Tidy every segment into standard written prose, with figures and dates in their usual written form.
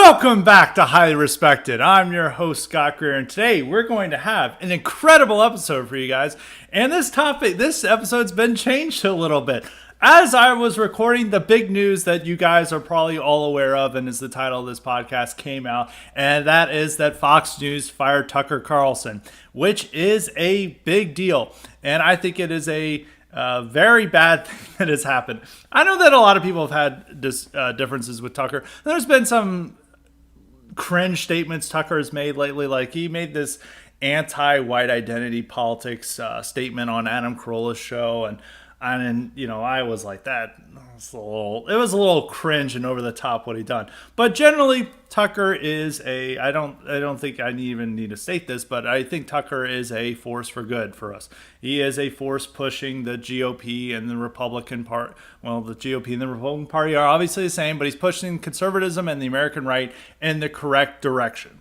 Welcome back to Highly Respected. I'm your host, Scott Greer, and today we're going to have an incredible episode for you guys. And this episode's been changed a little bit. As I was recording, the big news that you guys are probably all aware of, and is the title of this podcast, came out, and that is that Fox News fired Tucker Carlson, which is a big deal. And I think it is a very bad thing that has happened. I know that a lot of people have had differences with Tucker. There's been some cringe statements Tucker has made lately. Like he made this anti-white identity politics statement on Adam Carolla's show, and I was like, that it was a little cringe and over the top what he done. But generally, Tucker is I don't think I even need to state this, but I think Tucker is a force for good for us. He is a force pushing the GOP and the Republican part. Well, the GOP and the Republican Party are obviously the same, but he's pushing conservatism and the American right in the correct direction.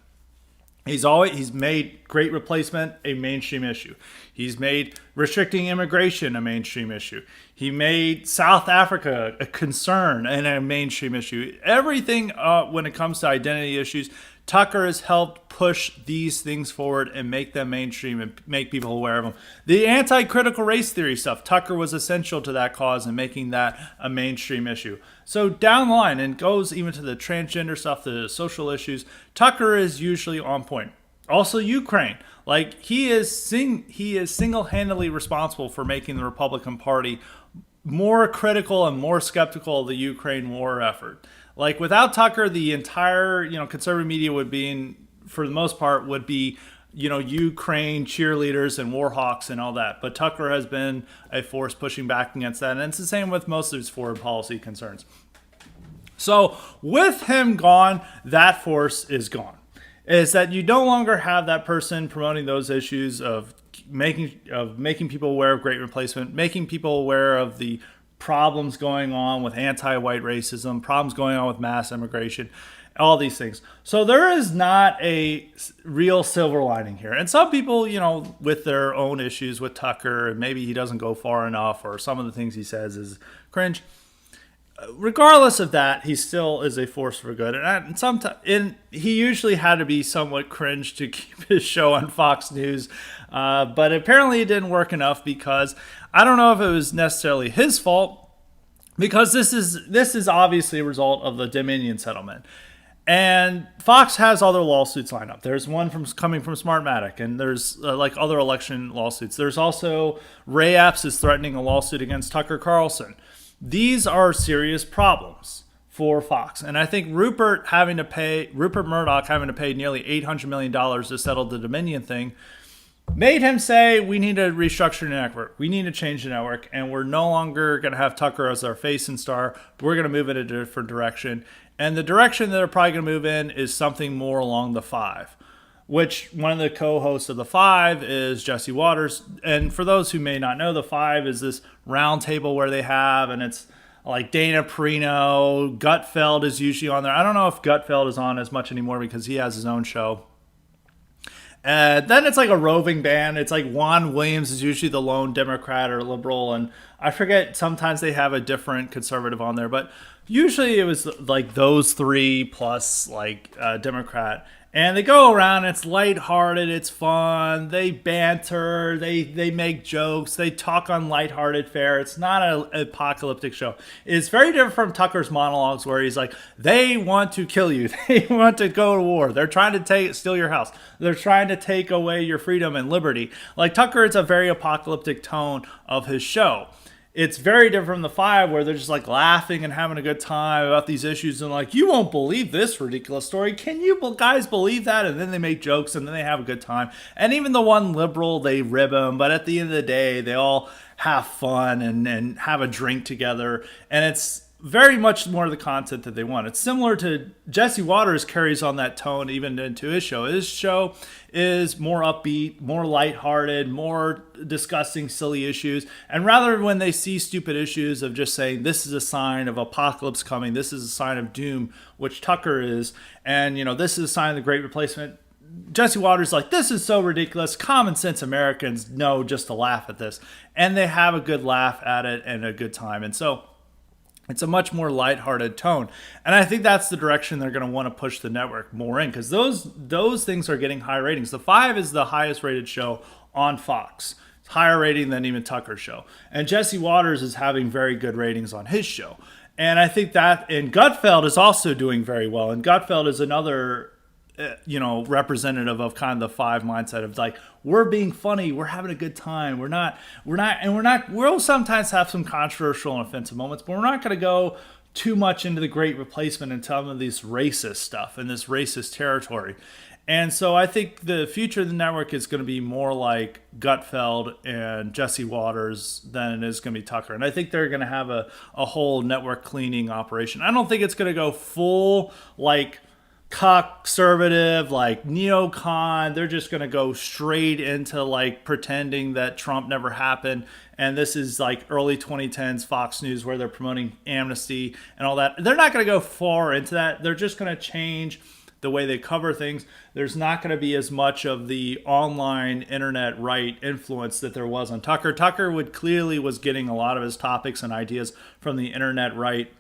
He's made great replacement a mainstream issue. He's made restricting immigration a mainstream issue. He made South Africa a concern and a mainstream issue. Everything when it comes to identity issues, Tucker has helped push these things forward and make them mainstream and make people aware of them. The anti-critical race theory stuff, Tucker was essential to that cause and making that a mainstream issue. So down the line, and goes even to the transgender stuff, the social issues, Tucker is usually on point. Also Ukraine. Like he is single-handedly responsible for making the Republican Party more critical and more skeptical of the Ukraine war effort. Like without Tucker, the entire conservative media would be, for the most part, would be Ukraine cheerleaders and war hawks and all that. But Tucker has been a force pushing back against that, and it's the same with most of his foreign policy concerns. So with him gone, that force is gone. Is that you no longer have that person promoting those issues of making people aware of great replacement, making people aware of the problems going on with anti-white racism, problems going on with mass immigration, all these things. So there is not a real silver lining here. And some people, with their own issues with Tucker, and maybe he doesn't go far enough, or some of the things he says is cringe. Regardless of that, he still is a force for good. And he usually had to be somewhat cringe to keep his show on Fox News. But apparently it didn't work enough, because I don't know if it was necessarily his fault, because this is obviously a result of the Dominion settlement. And Fox has other lawsuits lined up. There's one coming from Smartmatic, and there's other election lawsuits. There's also Ray Epps is threatening a lawsuit against Tucker Carlson. These are serious problems for Fox. And I think Rupert Murdoch having to pay nearly $800 million to settle the Dominion thing made him say, we need to restructure the network. We need to change the network. And we're no longer going to have Tucker as our face and star. We're going to move in a different direction. And the direction that they're probably going to move in is something more along the Five, which one of the co-hosts of The Five is Jesse Waters. And for those who may not know, The Five is this round table where they have, and it's like Dana Perino, Gutfeld is usually on there. I don't know if Gutfeld is on as much anymore because he has his own show. Then it's like a roving band. It's like Juan Williams is usually the lone Democrat or liberal. And I forget, sometimes they have a different conservative on there. But usually it was like those three plus Democrat. And they go around, it's lighthearted, it's fun, they banter, they make jokes, they talk on lighthearted fare. It's not an apocalyptic show. It's very different from Tucker's monologues where he's like, they want to kill you, they want to go to war, they're trying to steal your house, they're trying to take away your freedom and liberty. Like Tucker, it's a very apocalyptic tone of his show. It's very different from The Five, where they're just laughing and having a good time about these issues and you won't believe this ridiculous story. Can you guys believe that? And then they make jokes and then they have a good time. And even the one liberal, they rib him. But at the end of the day, they all have fun and have a drink together. And it's very much more the content that they want. It's similar to Jesse Waters carries on that tone even into his show. His show is more upbeat, more lighthearted, more discussing silly issues. And rather when they see stupid issues of just saying this is a sign of apocalypse coming, this is a sign of doom, which Tucker is, and this is a sign of the Great Replacement, Jesse Waters this is so ridiculous. Common sense Americans know just to laugh at this. And they have a good laugh at it and a good time. And so It's a much more lighthearted tone. And I think that's the direction they're going to want to push the network more in, because those things are getting high ratings. The 5 is the highest rated show on Fox. It's higher rating than even Tucker's show. And Jesse Waters is having very good ratings on his show. And I think that, and Gutfeld is also doing very well. And Gutfeld is another representative of kind of the 5 mindset of like, we're being funny, we're having a good time, we'll sometimes have some controversial and offensive moments, but we're not going to go too much into the Great Replacement and some of this racist stuff and this racist territory. And so I think the future of the network is going to be more like Gutfeld and Jesse Waters than it is going to be Tucker. And I think they're going to have a whole network cleaning operation. I don't think it's going to go full like conservative, like neocon. They're just going to go straight into like pretending that Trump never happened. And this is like early 2010s Fox News where they're promoting amnesty and all that. They're not going to go far into that. They're just going to change the way they cover things. There's not going to be as much of the online internet right influence that there was on Tucker. Tucker was getting a lot of his topics and ideas from the internet right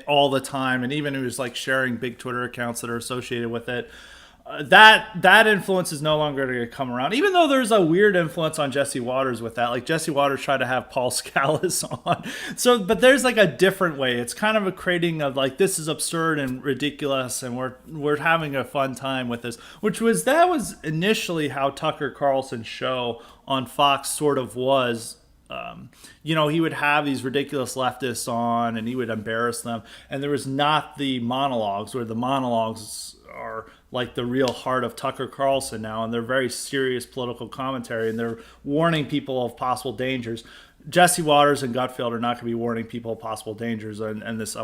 all the time, and even he was like sharing big Twitter accounts that are associated with it. That influence is no longer going to come around, even though there's a weird influence on Jesse Waters with that. Like Jesse Waters tried to have Paul Scalise on. So, but there's like a different way. It's kind of a creating of like, this is absurd and ridiculous, and we're having a fun time with this, that was initially how Tucker Carlson's show on Fox sort of was. He would have these ridiculous leftists on and he would embarrass them. And there was not the monologues, where the monologues are like the real heart of Tucker Carlson now. And they're very serious political commentary, and they're warning people of possible dangers. Jesse Waters and Gutfeld are not going to be warning people of possible dangers and this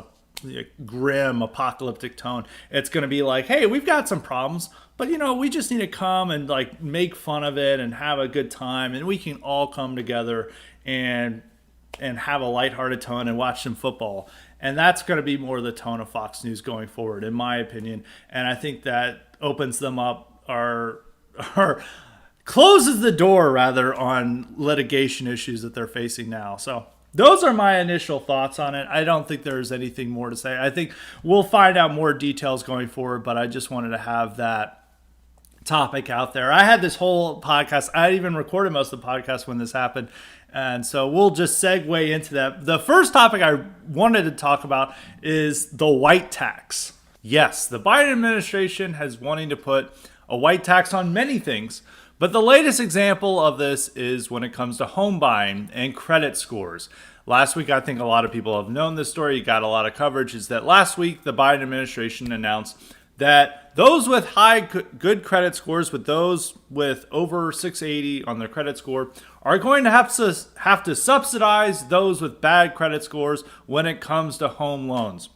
grim apocalyptic tone. It's going to be like, hey, we've got some problems, but we just need to come and like make fun of it and have a good time, and we can all come together and have a lighthearted tone and watch some football. And that's going to be more the tone of Fox News going forward, in my opinion. And I think that opens them up or closes the door rather on litigation issues that they're facing now. So those are my initial thoughts on it. I don't think there's anything more to say. I think we'll find out more details going forward, but I just wanted to have that topic out there. I had this whole podcast. I even recorded most of the podcast when this happened. And so we'll just segue into that. The first topic I wanted to talk about is the white tax. Yes, the Biden administration has wanting to put a white tax on many things, but the latest example of this is when it comes to home buying and credit scores. Last week, I think a lot of people have known this story. You got a lot of coverage. Is that last week, the Biden administration announced that those with high good credit scores, with those with over 680 on their credit score, are going to have to subsidize those with bad credit scores when it comes to home loans.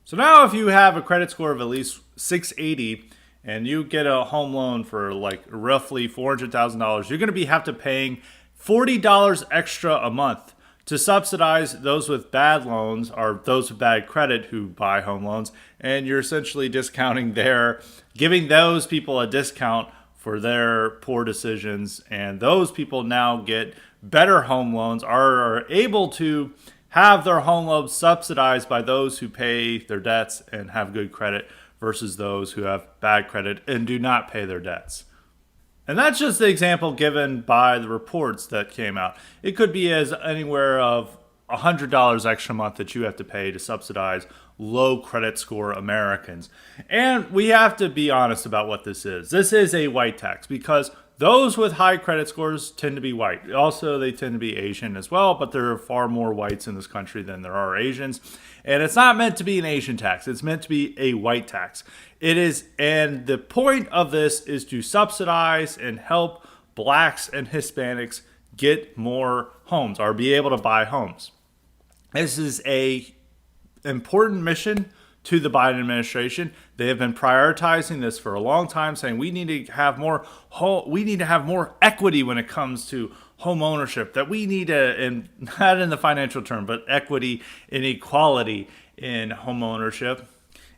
So now if you have a credit score of at least 680 and you get a home loan for like roughly $400,000, you're going to have to paying $40 extra a month to subsidize those with bad loans or those with bad credit who buy home loans. And you're essentially giving those people a discount for their poor decisions. And those people now get better home loans, are able to have their home loans subsidized by those who pay their debts and have good credit versus those who have bad credit and do not pay their debts. And that's just the example given by the reports that came out. It could be as anywhere of $100 extra a month that you have to pay to subsidize low credit score Americans. And we have to be honest about what this is. This is a white tax because those with high credit scores tend to be white. Also, they tend to be Asian as well, but there are far more whites in this country than there are Asians. And it's not meant to be an Asian tax. It's meant to be a white tax. It is, and the point of this is to subsidize and help blacks and Hispanics get more homes or be able to buy homes. This is a important mission to the Biden administration. They have been prioritizing this for a long time, saying we need to have more equity when it comes to home ownership, that we need to, and not in the financial term, but equity and equality in home ownership.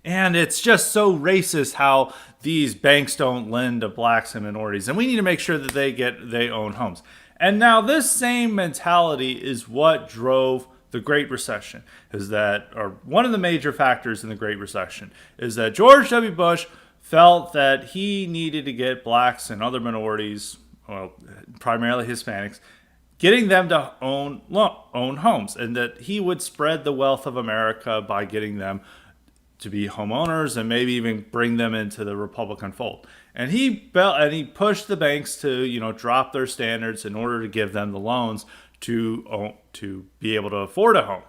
And it's just so racist how these banks don't lend to blacks and minorities, and we need to make sure that they own homes. And now this same mentality is what drove the Great Recession is that, or one of the major factors in the Great Recession is that George W. Bush felt that he needed to get blacks and other minorities, well, primarily Hispanics, getting them to own homes, and that he would spread the wealth of America by getting them to be homeowners and maybe even bring them into the Republican fold. And he pushed the banks to drop their standards in order to give them the loans to be able to afford a home.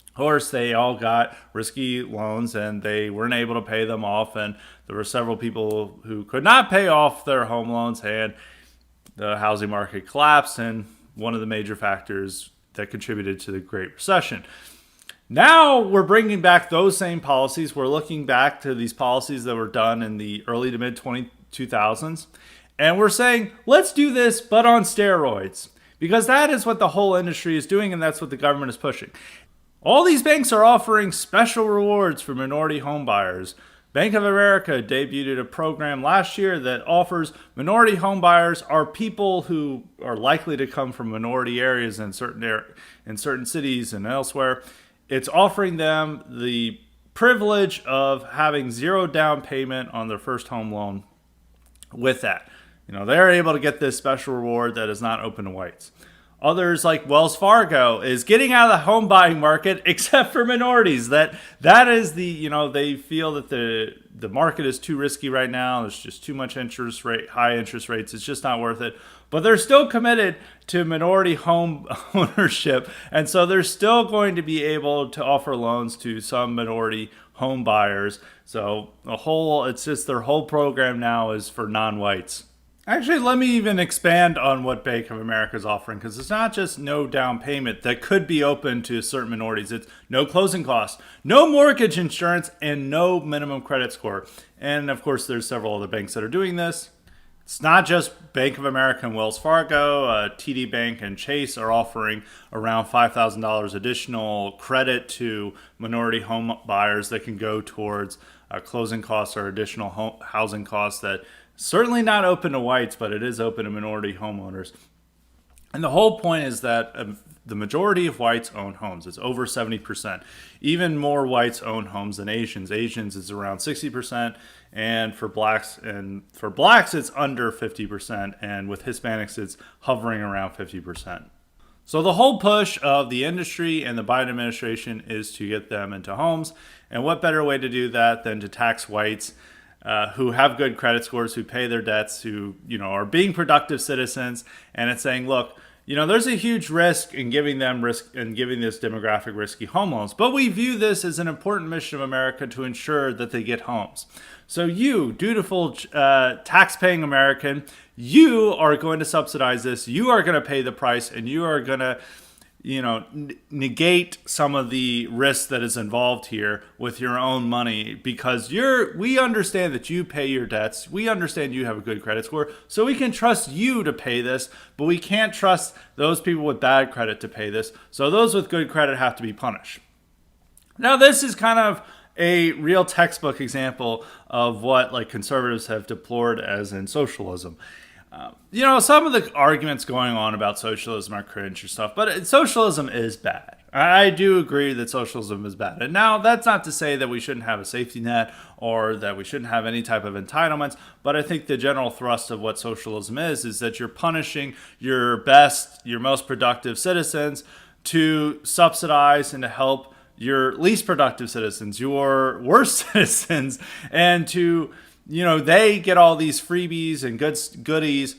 Of course, they all got risky loans and they weren't able to pay them off, and there were several people who could not pay off their home loans, and the housing market collapsed, and one of the major factors that contributed to the Great Recession. Now we're bringing back those same policies. We're looking back to these policies that were done in the early to mid 2000s, and we're saying, let's do this, but on steroids, because that is what the whole industry is doing, and that's what the government is pushing. All these banks are offering special rewards for minority home buyers. Bank of America debuted a program last year that offers minority home buyers are people who are likely to come from minority areas in certain cities and elsewhere. It's offering them the privilege of having zero down payment on their first home loan. With that, they're able to get this special reward that is not open to whites. Others, like Wells Fargo, is getting out of the home buying market, except for minorities. That is they feel that the market is too risky right now. There's just too much high interest rates. It's just not worth it. But they're still committed to minority home ownership, and so they're still going to be able to offer loans to some minority home buyers. So it's just their whole program now is for non-whites. Actually, let me even expand on what Bank of America is offering, because it's not just no down payment that could be open to certain minorities. It's no closing costs, no mortgage insurance, and no minimum credit score. And of course, there's several other banks that are doing this. It's not just Bank of America and Wells Fargo. TD Bank and Chase are offering around $5,000 additional credit to minority home buyers that can go towards closing costs or additional housing costs that certainly not open to whites, but it is open to minority homeowners. And the whole point is that the majority of whites own homes. It's over 70%. Even more whites own homes than Asians. Asians is around 60%, and for blacks it's under 50%, and with Hispanics it's hovering around 50%. So the whole push of the industry and the Biden administration is to get them into homes. And what better way to do that than to tax whites who have good credit scores, who pay their debts, who are being productive citizens. And it's saying, look, there's a huge risk in giving them risk and giving this demographic risky home loans, but we view this as an important mission of America to ensure that they get homes. So you, dutiful tax-paying American, you are going to subsidize this. You are going to pay the price, and you are going to negate some of the risk that is involved here with your own money, because we understand that you pay your debts. We understand you have a good credit score, so we can trust you to pay this, but we can't trust those people with bad credit to pay this. So those with good credit have to be punished. Now, this is kind of a real textbook example of what conservatives have deplored as in socialism. Some of the arguments going on about socialism are cringe or stuff, but socialism is bad. I do agree that socialism is bad. And now that's not to say that we shouldn't have a safety net or that we shouldn't have any type of entitlements, but I think the general thrust of what socialism is that you're punishing your most productive citizens to subsidize and to help your least productive citizens, your worst citizens, and to they get all these freebies and goodies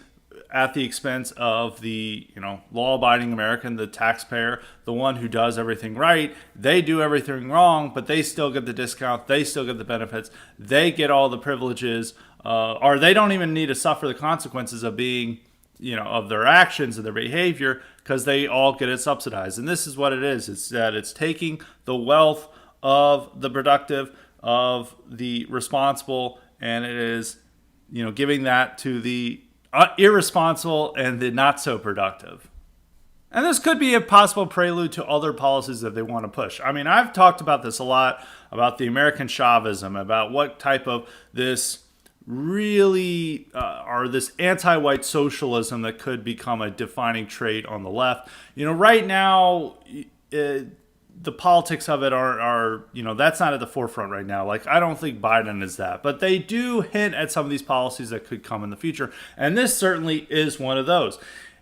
at the expense of the, law-abiding American, the taxpayer, the one who does everything right. They do everything wrong, but they still get the discount. They still get the benefits. They get all the privileges, or they don't even need to suffer the consequences of being, of their actions and their behavior, because they all get it subsidized. And this is what it is. It's that it's taking the wealth of the productive, of the responsible, and it is, giving that to the irresponsible and the not so productive. And this could be a possible prelude to other policies that they want to push. I mean, I've talked about this a lot, about the American Chauvinism, about what type of this really, or this anti-white socialism that could become a defining trait on the left. Right now, the politics of it are that's not at the forefront right now. Like, I don't think Biden is that, but they do hint at some of these policies that could come in the future, and this certainly is one of those.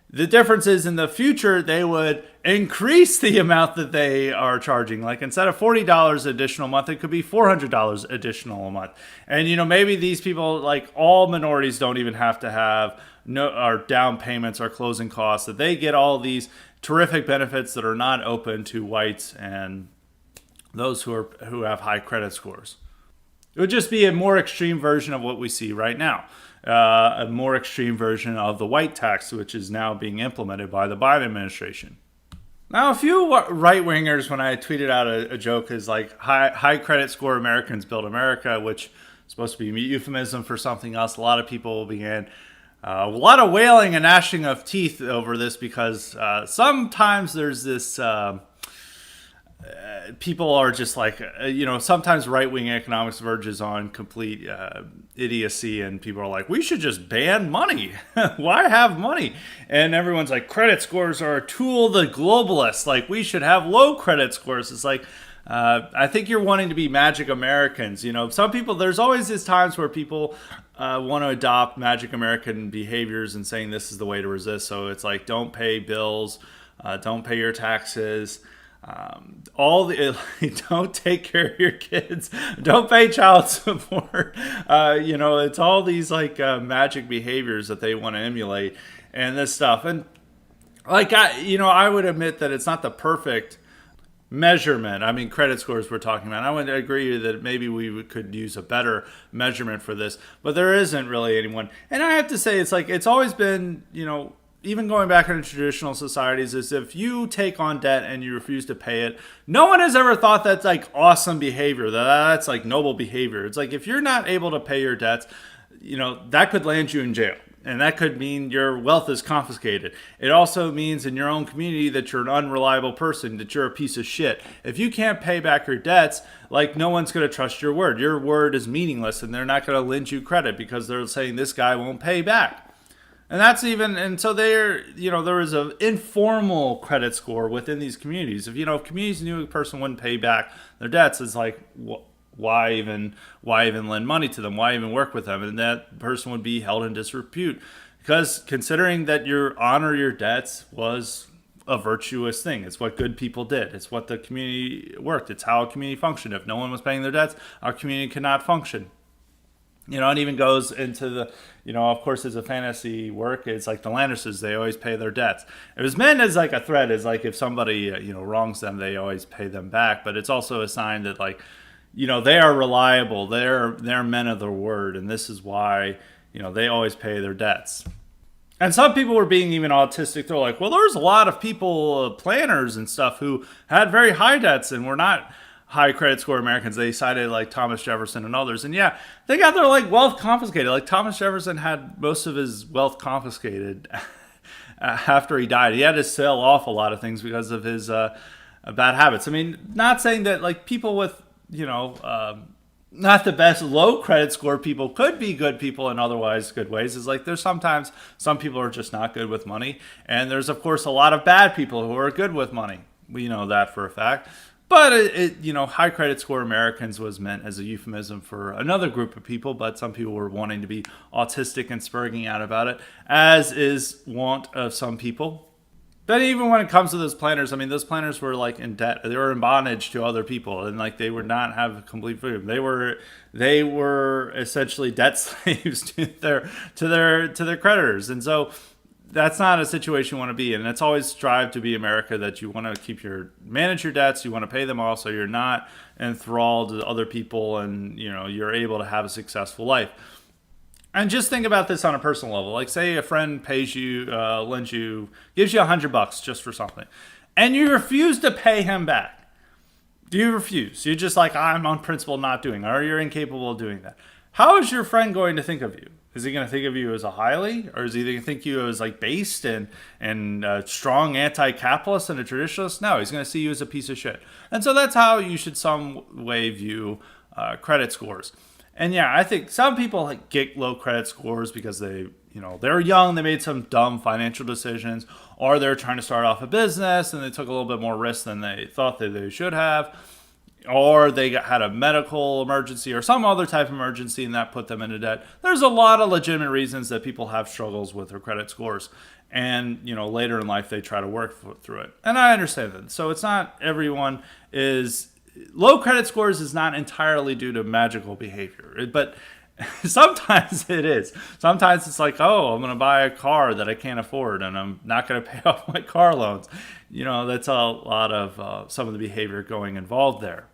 The difference is, in the future, they would increase the amount that they are charging. Like, instead of $40 additional a month, it could be $400 additional a month. And, maybe these people, like, all minorities don't even have to have our down payments or closing costs, that they get all these terrific benefits that are not open to whites and those who have high credit scores. It would just be a more extreme version of what we see right now. A more extreme version of the white tax, which is now being implemented by the Biden administration. Now, a few right-wingers, when I tweeted out a joke, is like, high credit score Americans build America, which is supposed to be a euphemism for something else. A lot of people began a lot of wailing and gnashing of teeth over this, because sometimes there's this... people are just like, sometimes right-wing economics verges on complete idiocy, and people are like, we should just ban money. Why have money? And everyone's like, credit scores are a tool of the globalists. Like, we should have low credit scores. It's like, I think you're wanting to be magic Americans. Some people, there's always these times where people want to adopt magic American behaviors and saying this is the way to resist. So it's like, don't pay bills, don't pay your taxes, don't take care of your kids, don't pay child support. It's all these like magic behaviors that they want to emulate and this stuff. And like, I would admit that it's not the perfect measurement. I mean, credit scores we're talking about. I would agree that maybe we could use a better measurement for this, but there isn't really anyone. And I have to say, it's like, it's always been, even going back into traditional societies, is if you take on debt and you refuse to pay it, no one has ever thought that's like awesome behavior, that's like noble behavior. It's like, if you're not able to pay your debts, that could land you in jail. And that could mean your wealth is confiscated. It also means in your own community that you're an unreliable person, that you're a piece of shit. If you can't pay back your debts, like, no one's going to trust your word. Your word is meaningless, and they're not going to lend you credit because they're saying this guy won't pay back. And so there is an informal credit score within these communities. If communities knew a person wouldn't pay back their debts, it's like, why even lend money to them? Why even work with them? And that person would be held in disrepute, because considering that your honor your debts was a virtuous thing. It's what good people did. It's what the community worked. It's how a community functioned. If no one was paying their debts, our community could not function. It even goes into the, of course, it's a fantasy work. It's like the Lannisters, they always pay their debts. It was meant as like a threat, as like if somebody, wrongs them, they always pay them back. But it's also a sign that, like, they are reliable. They're men of their word. And this is why, they always pay their debts. And some people were being even autistic. They're like, well, there's a lot of people, planners and stuff, who had very high debts and were not high credit score Americans. They cited like Thomas Jefferson and others. And yeah, they got their like wealth confiscated. Like, Thomas Jefferson had most of his wealth confiscated after he died. He had to sell off a lot of things because of his bad habits. I mean, not saying that like people with, not the best low credit score people could be good people in otherwise good ways. Is like, there's sometimes some people are just not good with money. And there's, of course, a lot of bad people who are good with money. We know that for a fact. But high credit score Americans was meant as a euphemism for another group of people, but some people were wanting to be autistic and spurging out about it, as is wont of some people. But even when it comes to those planners, I mean, those planners were like in debt. They were in bondage to other people, and like they would not have complete freedom. They were essentially debt slaves to their creditors, and so that's not a situation you want to be in. And it's always strive to be America, that you want to manage your debts, you want to pay them all, so you're not enthralled to other people, and you're able to have a successful life. And just think about this on a personal level. Like, say a friend pays you, gives you $100 just for something, and you refuse to pay him back. Do you refuse? You're just like, I'm on principle not doing it, or you're incapable of doing that. How is your friend going to think of you? Is he going to think of you as a highly, or is he going to think you as like based and strong anti-capitalist and a traditionalist? No, he's going to see you as a piece of shit. And so that's how you should some way view credit scores. And yeah, I think some people like get low credit scores because they're young, they made some dumb financial decisions, or they're trying to start off a business and they took a little bit more risk than they thought that they should have, or they had a medical emergency or some other type of emergency and that put them into debt. There's a lot of legitimate reasons that people have struggles with their credit scores. And, later in life, they try to work through it. And I understand that. So it's not everyone is... Low credit scores is not entirely due to magical behavior, but sometimes it is. Sometimes it's like, oh, I'm going to buy a car that I can't afford and I'm not going to pay off my car loans. That's a lot of some of the behavior involved there.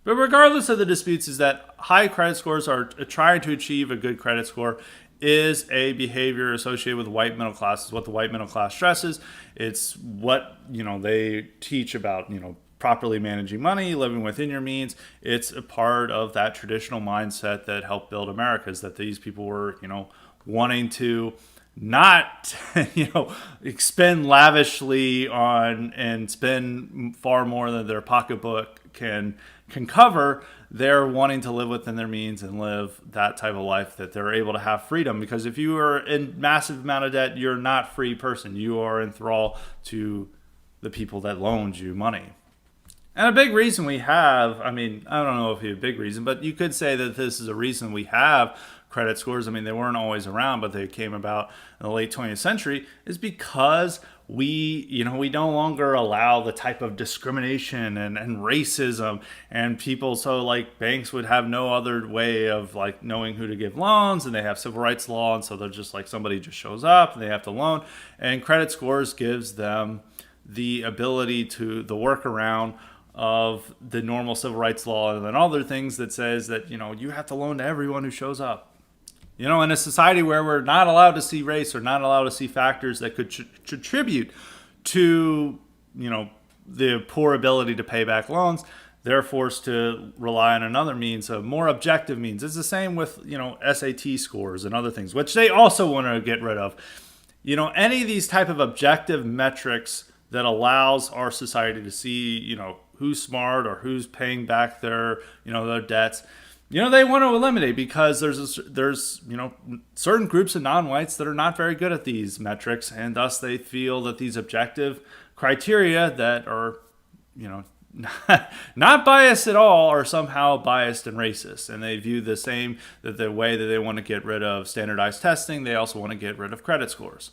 But regardless of the disputes, is that high credit scores are trying to achieve a good credit score is a behavior associated with white middle class. Is what the white middle class stresses. It's what, they teach about, properly managing money, living within your means. It's a part of that traditional mindset that helped build America, is that these people were, wanting to not, expend lavishly on and spend far more than their pocketbook can cover. They're wanting to live within their means and live that type of life that they're able to have freedom. Because if you are in massive amount of debt, you're not a free person. You are in thrall to the people that loaned you money. And a big reason we have, I don't know if it's a big reason, but you could say that this is a reason we have credit scores. They weren't always around, but they came about in the late 20th century, is because we no longer allow the type of discrimination and racism and people. So like banks would have no other way of like knowing who to give loans, and they have civil rights law. And so they're just like somebody just shows up and they have to loan, and credit scores gives them the ability to the workaround of the normal civil rights law and then other things that says that, you have to loan to everyone who shows up. In a society where we're not allowed to see race or not allowed to see factors that could contribute to, the poor ability to pay back loans, they're forced to rely on another means, a more objective means. It's the same with, SAT scores and other things, which they also want to get rid of. Any of these type of objective metrics that allows our society to see, who's smart or who's paying back their debts, they want to eliminate, because there's certain groups of non-whites that are not very good at these metrics, and thus they feel that these objective criteria that are, not biased at all are somehow biased and racist. And they view the same, that the way that they want to get rid of standardized testing, they also want to get rid of credit scores.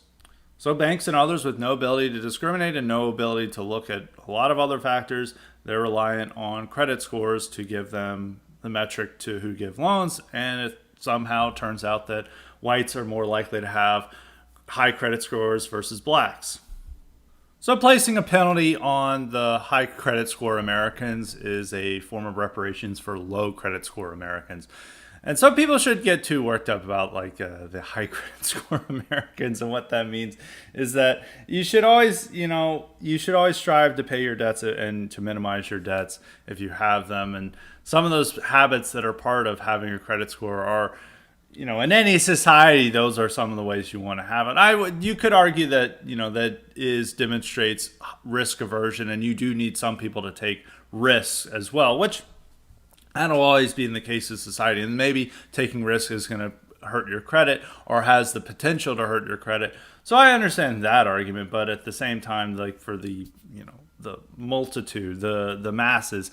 So banks and others with no ability to discriminate and no ability to look at a lot of other factors, they're reliant on credit scores to give them the metric to who give loans. And it somehow turns out that whites are more likely to have high credit scores versus blacks. So placing a penalty on the high credit score Americans is a form of reparations for low credit score Americans. And some people should get too worked up about the high credit score Americans, and what that means is that you should always strive to pay your debts and to minimize your debts if you have them. And some of those habits that are part of having a credit score are, in any society, those are some of the ways you want to have it. You could argue that, that demonstrates risk aversion, and you do need some people to take risks as well, which that'll always be in the case of society. And maybe taking risks is going to hurt your credit or has the potential to hurt your credit. So I understand that argument, but at the same time, for the, the multitude, the masses,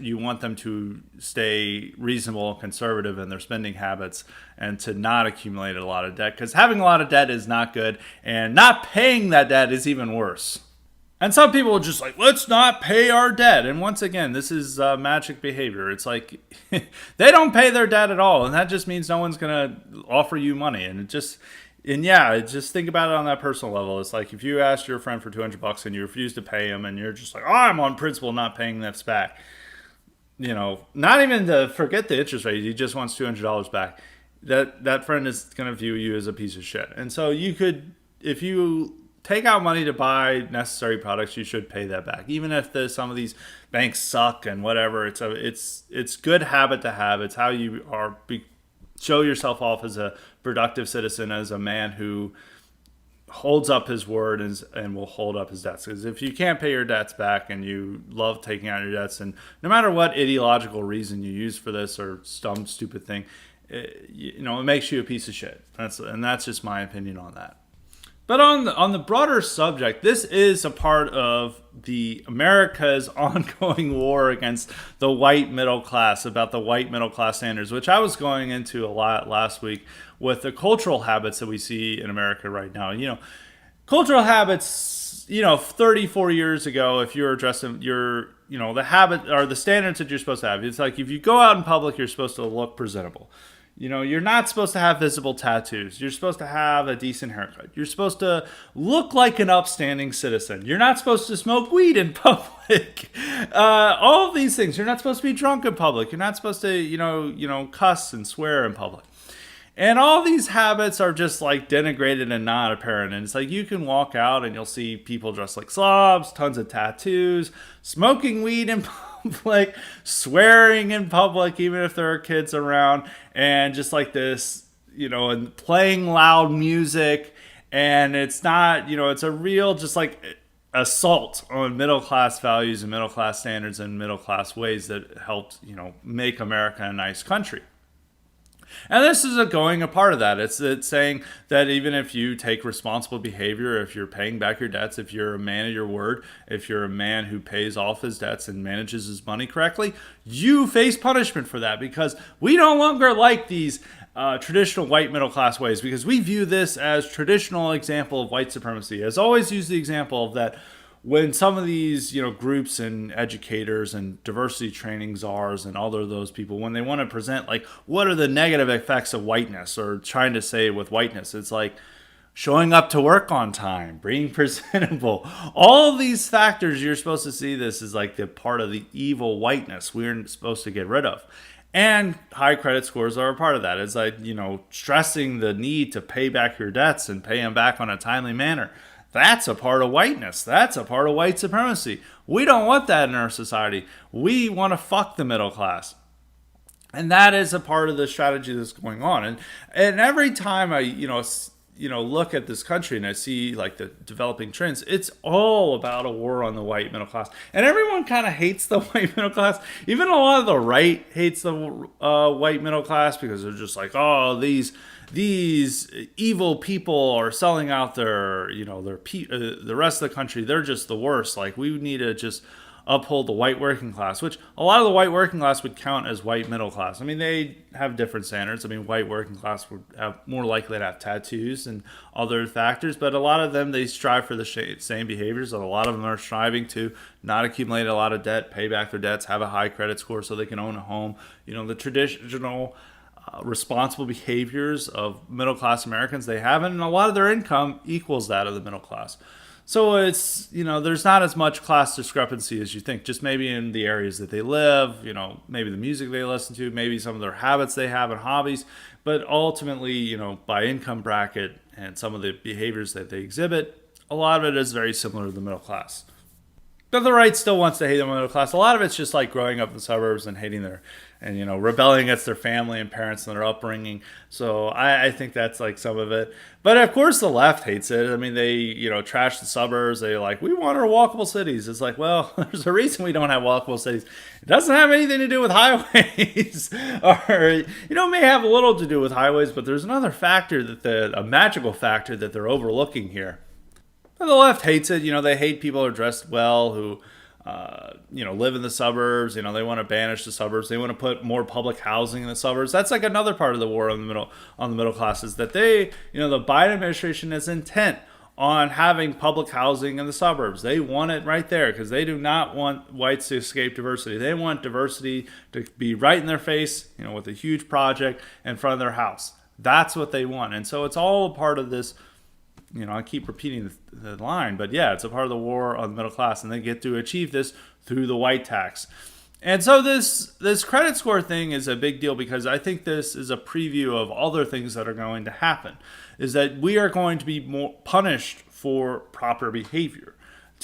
you want them to stay reasonable and conservative in their spending habits and to not accumulate a lot of debt, because having a lot of debt is not good, and not paying that debt is even worse. And some people are just like, let's not pay our debt. And once again, this is magic behavior. It's like they don't pay their debt at all. And that just means no one's going to offer you money. And just think about it on that personal level. It's like if you asked your friend for $200 and you refuse to pay him, and you're just like, oh, I'm on principle not paying this back. Not even to forget the interest rate. He just wants $200 back. That friend is going to view you as a piece of shit. And so you could, if you take out money to buy necessary products, you should pay that back, even if some of these banks suck and whatever. It's good habit to have. It's how you show yourself off as a productive citizen, as a man who holds up his word and will hold up his debts. Because if you can't pay your debts back and you love taking out your debts, and no matter what ideological reason you use for this or some stupid thing, it makes you a piece of shit. That's just my opinion on that. But on the broader subject, this is a part of the America's ongoing war against the white middle class, about the white middle class standards, which I was going into a lot last week with the cultural habits that we see in America right now. Cultural habits, 34 years ago, if you're addressing the habit or the standards that you're supposed to have. It's like if you go out in public, you're supposed to look presentable. You're not supposed to have visible tattoos. You're supposed to have a decent haircut. You're supposed to look like an upstanding citizen. You're not supposed to smoke weed in public. All of these things. You're not supposed to be drunk in public. You're not supposed to, cuss and swear in public. And all these habits are just like denigrated and not apparent. And it's like you can walk out and you'll see people dressed like slobs, tons of tattoos, smoking weed in public, swearing in public, even if there are kids around, and just like this, and playing loud music. And it's not, it's a real just like assault on middle class values and middle class standards and middle class ways that helped, make America a nice country. And this is a part of that. It's saying that even if you take responsible behavior, if you're paying back your debts, if you're a man of your word, if you're a man who pays off his debts and manages his money correctly, you face punishment for that, because we no longer like these traditional white middle class ways, because we view this as traditional example of white supremacy. As always use the example of that when some of these, groups and educators and diversity training czars and all of those people, when they want to present like what are the negative effects of whiteness, or trying to say with whiteness, it's like showing up to work on time, being presentable, all of these factors, you're supposed to see this as like the part of the evil whiteness we're supposed to get rid of. And high credit scores are a part of that. It's like, stressing the need to pay back your debts and pay them back on a timely manner. That's a part of whiteness. That's a part of white supremacy. We don't want that in our society. We want to fuck the middle class. And that is a part of the strategy that's going on. And every time I, look at this country and I see like the developing trends, it's all about a war on the white middle class. And everyone kind of hates the white middle class. Even a lot of the right hates the white middle class, because they're just like, oh, these evil people are selling out the rest of the country. They're just the worst. Like, we need to just uphold the white working class, which a lot of the white working class would count as white middle class. I mean, they have different standards. I mean, white working class would have more likely to have tattoos and other factors, but a lot of them, they strive for the same behaviors. And a lot of them are striving to not accumulate a lot of debt, pay back their debts, have a high credit score so they can own a home. The traditional responsible behaviors of middle-class Americans they have, and a lot of their income equals that of the middle class. So it's, there's not as much class discrepancy as you think, just maybe in the areas that they live, maybe the music they listen to, maybe some of their habits they have and hobbies, but ultimately, by income bracket and some of the behaviors that they exhibit, a lot of it is very similar to the middle class. But the right still wants to hate the middle class. A lot of it's just like growing up in the suburbs and hating rebelling against their family and parents and their upbringing. So I think that's like some of it. But of course the left hates it. I mean, they, trash the suburbs. They like, we want our walkable cities. It's like, well, there's a reason we don't have walkable cities. It doesn't have anything to do with highways. Or, it may have a little to do with highways, but there's another factor a magical factor that they're overlooking here. The left hates it. They hate people who are dressed well, who, live in the suburbs. They want to banish the suburbs. They want to put more public housing in the suburbs. That's like another part of the war on the middle classes, that they, the Biden administration is intent on having public housing in the suburbs. They want it right there because they do not want whites to escape diversity. They want diversity to be right in their face, with a huge project in front of their house. That's what they want. And so it's all a part of this. I keep repeating the line, but yeah, it's a part of the war on the middle class, and they get to achieve this through the white tax. And so this credit score thing is a big deal, because I think this is a preview of other things that are going to happen, is that we are going to be more punished for proper behavior.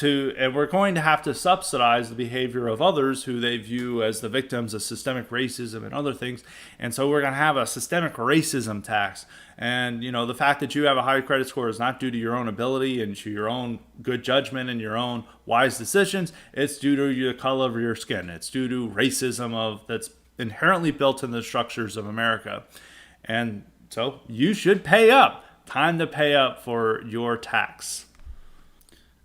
and we're going to have to subsidize the behavior of others who they view as the victims of systemic racism and other things. And so we're going to have a systemic racism tax. And, the fact that you have a high credit score is not due to your own ability and to your own good judgment and your own wise decisions. It's due to the color of your skin. It's due to racism that's inherently built in the structures of America. And so you should pay up. Time to pay up for your tax.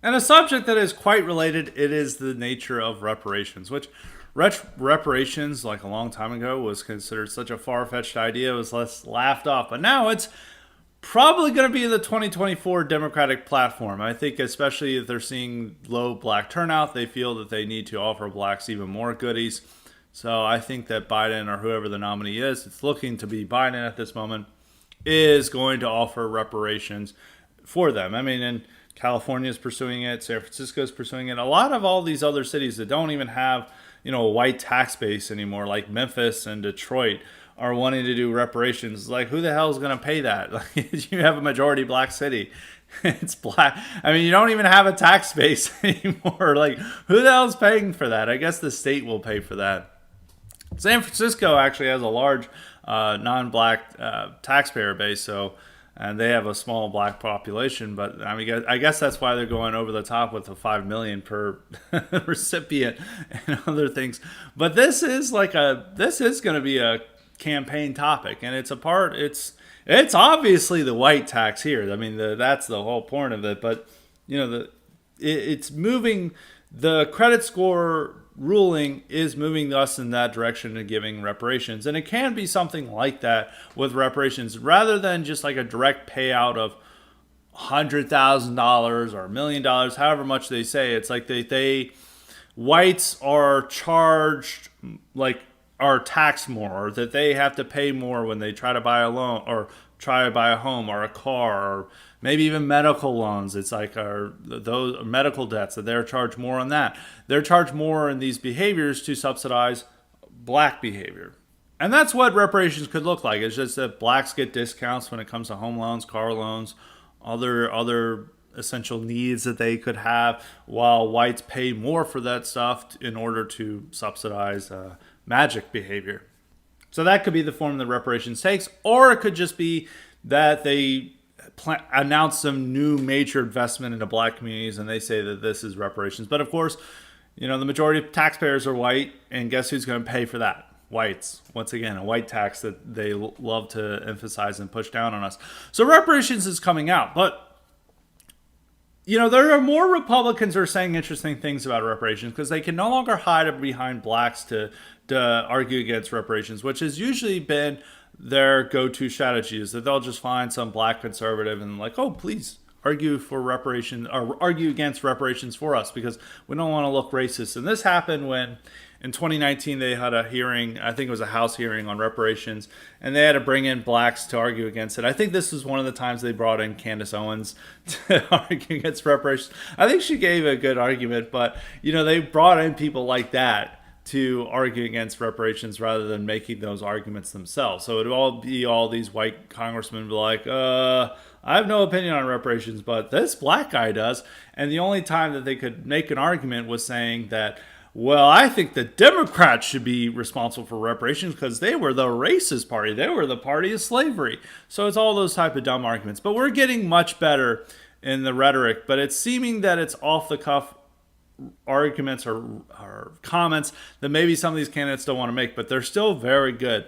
And a subject that is quite related, it is the nature of reparations, which reparations, like a long time ago, was considered such a far-fetched idea. It was less laughed off. But now it's probably going to be the 2024 Democratic platform. I think especially if they're seeing low black turnout, they feel that they need to offer blacks even more goodies. So I think that Biden, or whoever the nominee is, it's looking to be Biden at this moment, is going to offer reparations for them. I mean, and California is pursuing it. San Francisco is pursuing it. A lot of all these other cities that don't even have, a white tax base anymore, like Memphis and Detroit, are wanting to do reparations. Like, who the hell is going to pay that? Like, you have a majority black city. It's black. I mean, you don't even have a tax base anymore. Like, who the hell is paying for that? I guess the state will pay for that. San Francisco actually has a large non-black taxpayer base, and they have a small black population, but I mean, I guess that's why they're going over the top with the $5 million per recipient and other things. But this is going to be a campaign topic, and it's obviously the white tax here. I mean, that's the whole point of it. But it's moving. The credit score ruling is moving us in that direction of giving reparations. And it can be something like that with reparations, rather than just like a direct payout of $100,000 or $1 million, however much they say. It's like whites are charged, like, are taxed more, or that they have to pay more when they try to buy a loan or try to buy a home or a car, or maybe even medical loans. It's like those medical debts, that they're charged more on that. They're charged more in these behaviors to subsidize black behavior. And that's what reparations could look like. It's just that blacks get discounts when it comes to home loans, car loans, other essential needs that they could have, while whites pay more for that stuff in order to subsidize magic behavior. So that could be the form that reparations takes, or it could just be that they announce some new major investment into black communities and they say that this is reparations. But of course, the majority of taxpayers are white, and guess who's going to pay for that? Whites. Once again, a white tax that they love to emphasize and push down on us. So reparations is coming out, but there are more Republicans who are saying interesting things about reparations, because they can no longer hide behind blacks to argue against reparations, which has usually been their go-to strategy, is that they'll just find some black conservative and like, oh, please argue for reparations, or argue against reparations for us, because we don't want to look racist. And this happened when in 2019 they had a hearing, I think it was a House hearing on reparations, and they had to bring in blacks to argue against it. I think this was one of the times they brought in Candace Owens to argue against reparations. I think she gave a good argument, but they brought in people like that to argue against reparations rather than making those arguments themselves. So it would all be all these white congressmen be like, I have no opinion on reparations, but this black guy does. And the only time that they could make an argument was saying that, well, I think the Democrats should be responsible for reparations because they were the racist party. They were the party of slavery. So it's all those type of dumb arguments. But we're getting much better in the rhetoric, but it's seeming that it's off the cuff arguments or comments that maybe some of these candidates don't want to make, but they're still very good.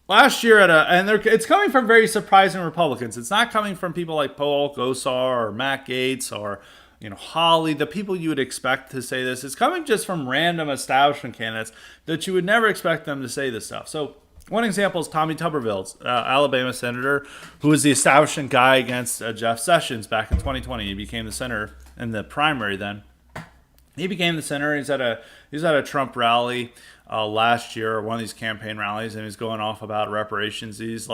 Last year it's coming from very surprising Republicans. It's not coming from people like Paul Gosar or Matt Gaetz or Hawley, the people you would expect to say this. It's coming just from random establishment candidates that you would never expect them to say this stuff. So one example is Tommy Tuberville, Alabama senator, who was the establishment guy against Jeff Sessions back in 2020. He became the senator in the primary then. He became the senator. He's at a Trump rally last year, or one of these campaign rallies, and he's going off about reparations. He's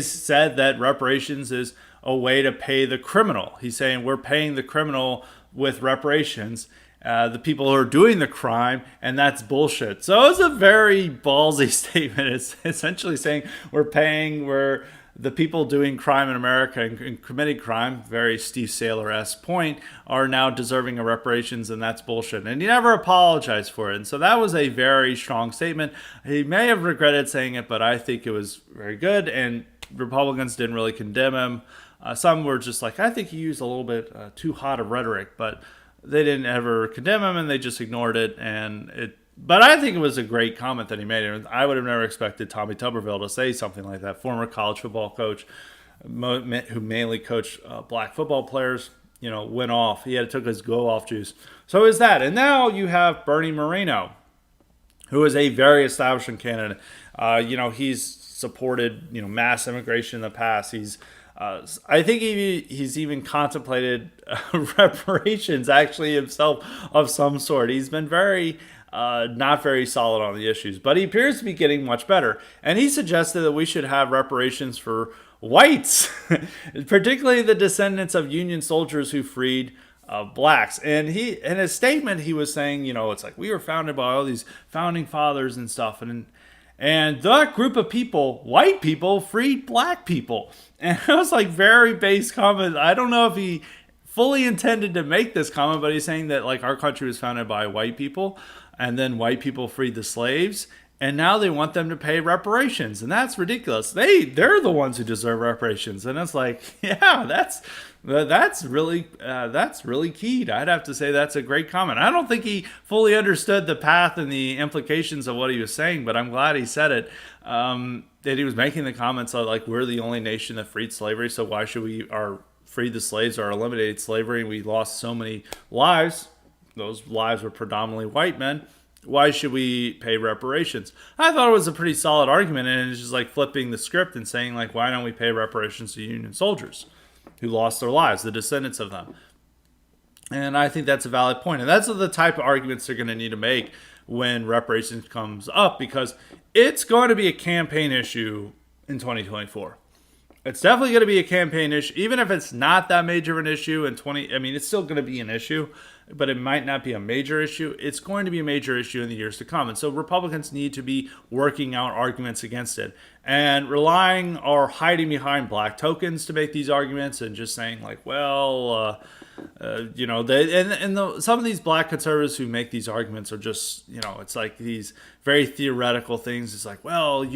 said that reparations is a way to pay the criminal. He's saying we're paying the criminal with reparations. the people who are doing the crime, and that's bullshit. So it's a very ballsy statement. It's essentially saying we're the people doing crime in America and committing crime, very Steve Saylor-esque point, are now deserving of reparations, and that's bullshit. And he never apologized for it. And so that was a very strong statement. He may have regretted saying it, but I think it was very good, and Republicans didn't really condemn him. Some were just like, I think he used a little bit too hot of rhetoric, but they didn't ever condemn him, and they just ignored it. But I think it was a great comment that he made. I would have never expected Tommy Tuberville to say something like that. Former college football coach who mainly coached black football players, went off. He took his go-off juice. So is that. And now you have Bernie Moreno, who is a very establishment candidate. He's supported, mass immigration in the past. I think he's even contemplated reparations actually himself of some sort. He's been not very solid on the issues, but he appears to be getting much better. And he suggested that we should have reparations for whites, particularly the descendants of Union soldiers who freed blacks. And in his statement, he was saying, it's like we were founded by all these founding fathers and stuff. And that group of people, white people, freed black people. And it was like very base comment. I don't know if he fully intended to make this comment, but he's saying that like our country was founded by white people, and then white people freed the slaves, and now they want them to pay reparations, and that's ridiculous. They're the ones who deserve reparations, and it's like, yeah, that's really keyed. I'd have to say that's a great comment. I don't think he fully understood the path and the implications of what he was saying, but I'm glad he said it. That he was making the comments like we're the only nation that freed slavery, so why should we free the slaves or eliminated slavery? And we lost so many lives. Those lives were predominantly white men. Why should we pay reparations? I thought it was a pretty solid argument, and it's just like flipping the script and saying like, why don't we pay reparations to Union soldiers who lost their lives, the descendants of them? And I think that's a valid point. And that's the type of arguments they're going to need to make when reparations comes up, because it's going to be a campaign issue in 2024. It's definitely going to be a campaign issue, even if it's not that major of an issue it's still going to be an issue, but it might not be a major issue. It's going to be a major issue in the years to come. And so Republicans need to be working out arguments against it and relying or hiding behind black tokens to make these arguments and just saying like, some of these black conservatives who make these arguments are just, it's like these very theoretical things. It's like, well,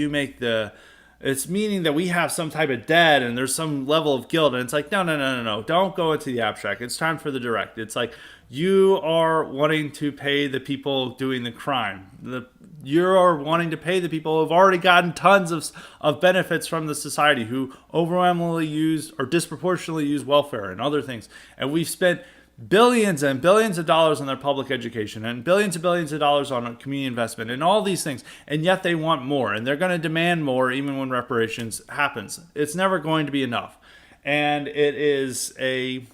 it's meaning that we have some type of debt and there's some level of guilt. And it's like, no. Don't go into the abstract. It's time for the direct. It's like you are wanting to pay the people doing the crime. You are wanting to pay the people who have already gotten tons of benefits from the society, who overwhelmingly use or disproportionately use welfare and other things. And we've spent billions and billions of dollars on their public education and billions of dollars on community investment and all these things, and yet they want more, and they're going to demand more even when reparations happens. It's never going to be enough. And it is anti-white.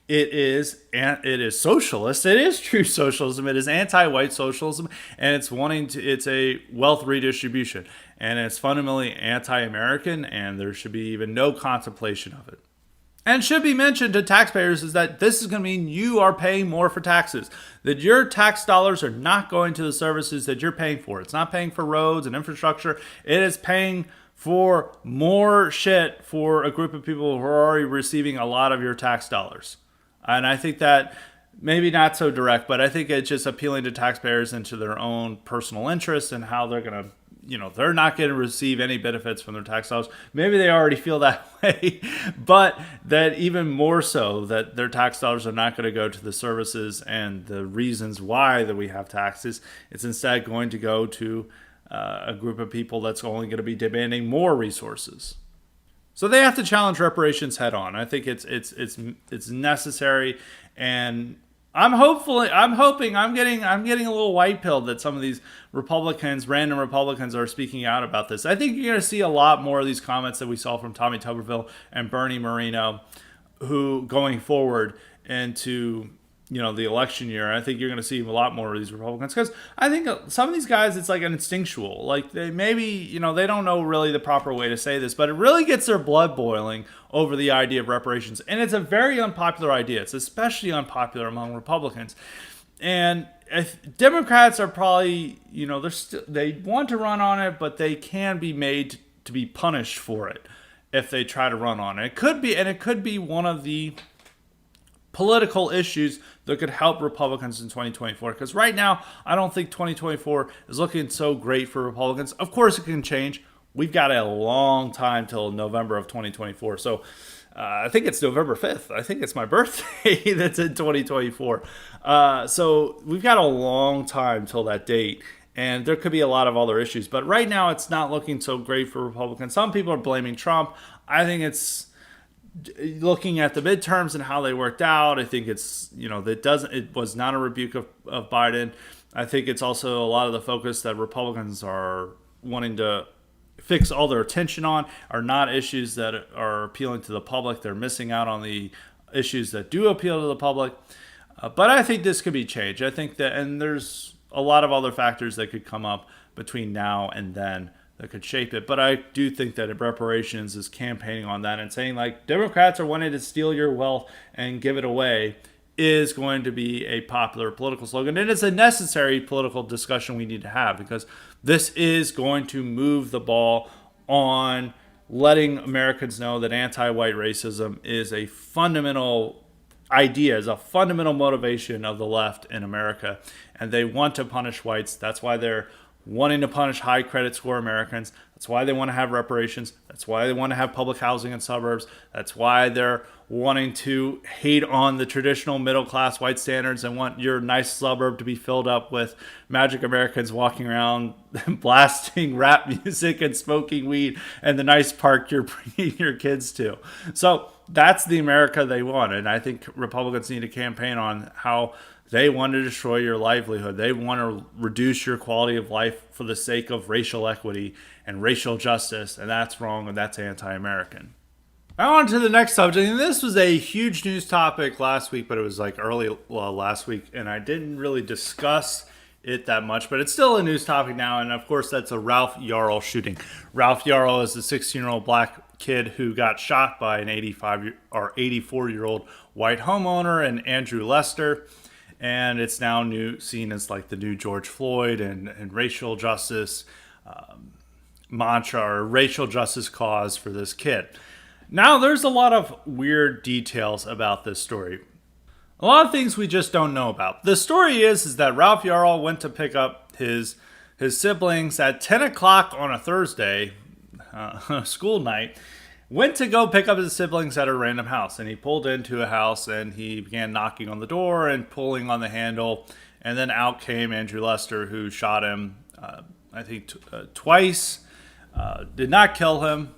It is socialist. It is true socialism. It is anti-white socialism, and it's a wealth redistribution, and it's fundamentally anti-American, and there should be even no contemplation of it. And should be mentioned to taxpayers is that this is going to mean you are paying more for taxes. That your tax dollars are not going to the services that you're paying for. It's not paying for roads and infrastructure. It is paying for more shit for a group of people who are already receiving a lot of your tax dollars. And I think that maybe not so direct, but I think it's just appealing to taxpayers and to their own personal interests and how they're going to, they're not going to receive any benefits from their tax dollars. Maybe they already feel that way, but that even more so that their tax dollars are not going to go to the services and the reasons why that we have taxes. It's instead going to go to a group of people that's only going to be demanding more resources. So they have to challenge reparations head on. I think it's necessary, and I'm getting a little white pilled that some of these random Republicans are speaking out about this. I think you're going to see a lot more of these comments that we saw from Tommy Tuberville and Bernie Moreno, who going forward into the election year. I think you're going to see a lot more of these Republicans, because I think some of these guys, it's like an instinctual, like they maybe, they don't know really the proper way to say this, but it really gets their blood boiling over the idea of reparations. And it's a very unpopular idea. It's especially unpopular among Republicans. And if Democrats are probably, they want to run on it, but they can be made to be punished for it if they try to run on it. It could be one of the political issues that could help Republicans in 2024. Because right now, I don't think 2024 is looking so great for Republicans. Of course, it can change. We've got a long time till November of 2024. So I think it's November 5th. I think it's my birthday that's in 2024. So we've got a long time till that date. And there could be a lot of other issues. But right now, it's not looking so great for Republicans. Some people are blaming Trump. I think it's looking at the midterms and how they worked out. I think it's, it was not a rebuke of Biden. I think it's also a lot of the focus that Republicans are wanting to fix all their attention on are not issues that are appealing to the public. They're missing out on the issues that do appeal to the public. But I think this could be changed. I think that, and there's a lot of other factors that could come up between now and then that could shape it. But I do think that reparations is campaigning on that and saying, like, Democrats are wanting to steal your wealth and give it away is going to be a popular political slogan. And it's a necessary political discussion we need to have, because this is going to move the ball on letting Americans know that anti-white racism is a fundamental idea, is a fundamental motivation of the left in America. And they want to punish whites. That's why they're wanting to punish high credit score Americans. That's why they want to have reparations. That's why they want to have public housing in suburbs. That's why they're wanting to hate on the traditional middle class white standards and want your nice suburb to be filled up with magic Americans walking around blasting rap music and smoking weed and the nice park you're bringing your kids to. So that's the America they want. And I think Republicans need to campaign on how they want to destroy your livelihood. They want to reduce your quality of life for the sake of racial equity and racial justice, and that's wrong, and that's anti-American. Now on to the next subject, and this was a huge news topic last week, but it was like early last week, and I didn't really discuss it that much, but it's still a news topic now, and of course that's a Ralph Yarl shooting. Ralph Yarl is a 16-year-old black kid who got shot by an 84-year-old white homeowner and Andrew Lester. And it's now seen as like the new George Floyd and racial justice mantra or racial justice cause for this kid. Now, there's a lot of weird details about this story. A lot of things we just don't know about. The story is that Ralph Yarl went to pick up his siblings at 10 o'clock on a Thursday, school night. Went to go pick up his siblings at a random house, and he pulled into a house and he began knocking on the door and pulling on the handle, and then out came Andrew Lester, who shot him twice, did not kill him,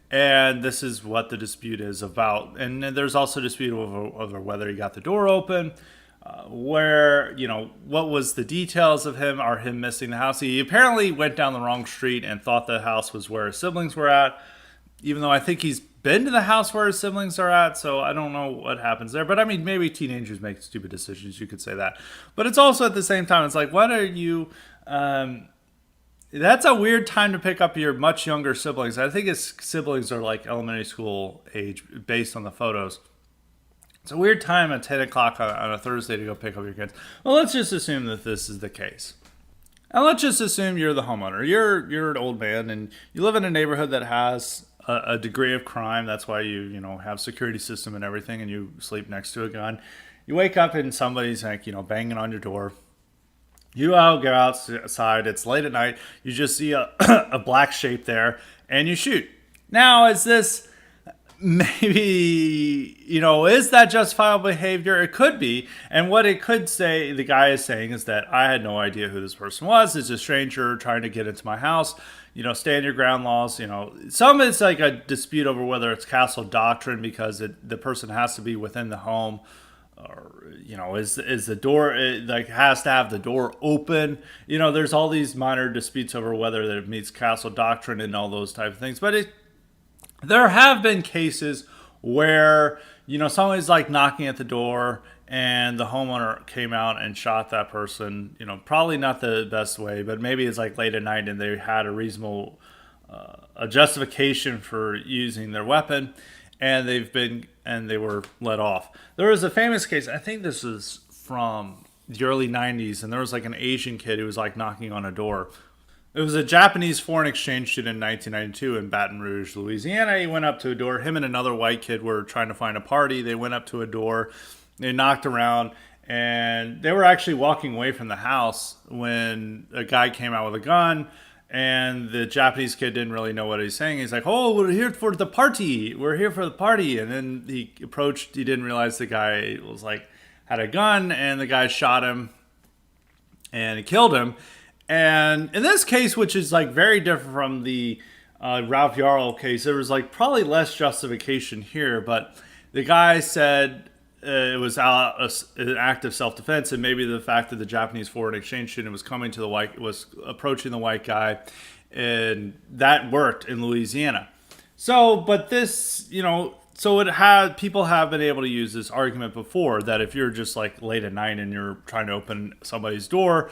and this is what the dispute is about. And there's also dispute over whether he got the door open, what was the details of him missing the house. He apparently went down the wrong street and thought the house was where his siblings were at, even though I think he's been to the house where his siblings are at, so I don't know what happens there. But I mean, maybe teenagers make stupid decisions, you could say that. But it's also at the same time, it's like, what are you... that's a weird time to pick up your much younger siblings. I think his siblings are like elementary school age, based on the photos. It's a weird time at 10 o'clock on a Thursday to go pick up your kids. Well, let's just assume that this is the case. And let's just assume you're the homeowner. You're an old man, and you live in a neighborhood that has a degree of crime. That's why you have security system and everything, and you sleep next to a gun. You wake up and somebody's like, banging on your door. You all go outside. It's late at night. You just see a black shape there, and you shoot. Now, is this maybe, is that justifiable behavior? It could be. And what it could say, the guy is saying, is that I had no idea who this person was. It's a stranger trying to get into my house. Stand your ground laws. Some it's like a dispute over whether it's castle doctrine because the person has to be within the home, or is the door has to have the door open. There's all these minor disputes over whether it meets castle doctrine and all those type of things. But there have been cases where somebody's like knocking at the door and the homeowner came out and shot that person. Probably not the best way, but maybe it's like late at night and they had a reasonable a justification for using their weapon, and they were let off. There was a famous case, I think this was from the early 90s, and there was like an Asian kid who was like knocking on a door. It was a Japanese foreign exchange student in 1992 in Baton Rouge, Louisiana. He went up to a door. Him and another white kid were trying to find a party. They went up to a door. They knocked around, and they were actually walking away from the house when a guy came out with a gun. And the Japanese kid didn't really know what he was saying. He's like, "Oh, we're here for the party. We're here for the party." And then he approached. He didn't realize the guy was like had a gun, and the guy shot him, and he killed him. And in this case, which is like very different from the Ralph Yarl case, there was like probably less justification here. But the guy said it was an act of self-defense, and maybe the fact that the Japanese foreign exchange student was approaching the white guy, and that worked in Louisiana. So, but this, people have been able to use this argument before that if you're just like late at night and you're trying to open somebody's door,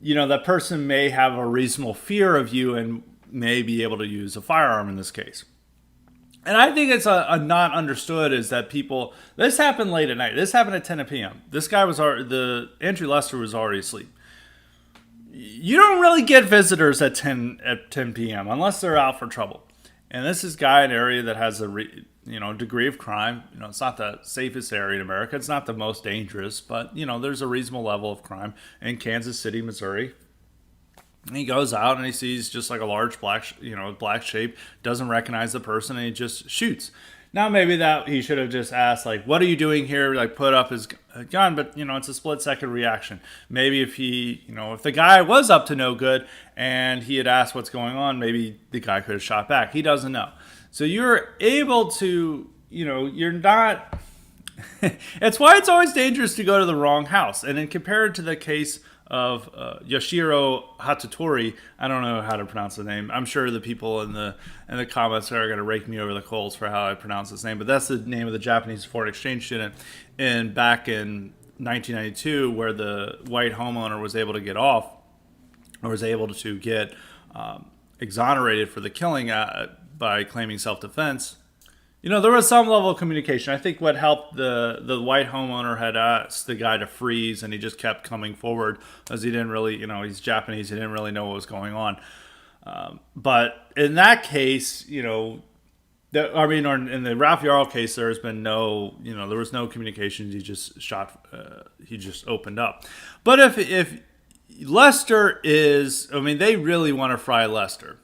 that person may have a reasonable fear of you and may be able to use a firearm in this case. And I think it's a not understood is that this happened late at night. This happened at 10 p.m. This guy Andrew Lester was already asleep. You don't really get visitors at 10 p.m. unless they're out for trouble. And this is a guy in an area that has a degree of crime. It's not the safest area in America. It's not the most dangerous, but there's a reasonable level of crime in Kansas City, Missouri. And he goes out and he sees just like a large black shape, doesn't recognize the person, and he just shoots. Now maybe that he should have just asked, like, "What are you doing here?" Like put up his gun, but it's a split-second reaction. Maybe if if the guy was up to no good and he had asked what's going on, maybe the guy could have shot back. He doesn't know. So you're able to, you're not. It's why it's always dangerous to go to the wrong house. And then compared to the case of Yoshiro Hatatori, I don't know how to pronounce the name. I'm sure the people in the comments are going to rake me over the coals for how I pronounce his name, but that's the name of the Japanese foreign exchange student back in 1992, where the white homeowner was able to get off, or was able to get exonerated for the killing by claiming self-defense. There was some level of communication. I think what helped the white homeowner had asked the guy to freeze, and he just kept coming forward as he didn't really, he's Japanese. He didn't really know what was going on. But in that case, or in the Ralph Yarl case, there's been there was no communication. He just shot. He just opened up. But if Lester they really want to fry Lester.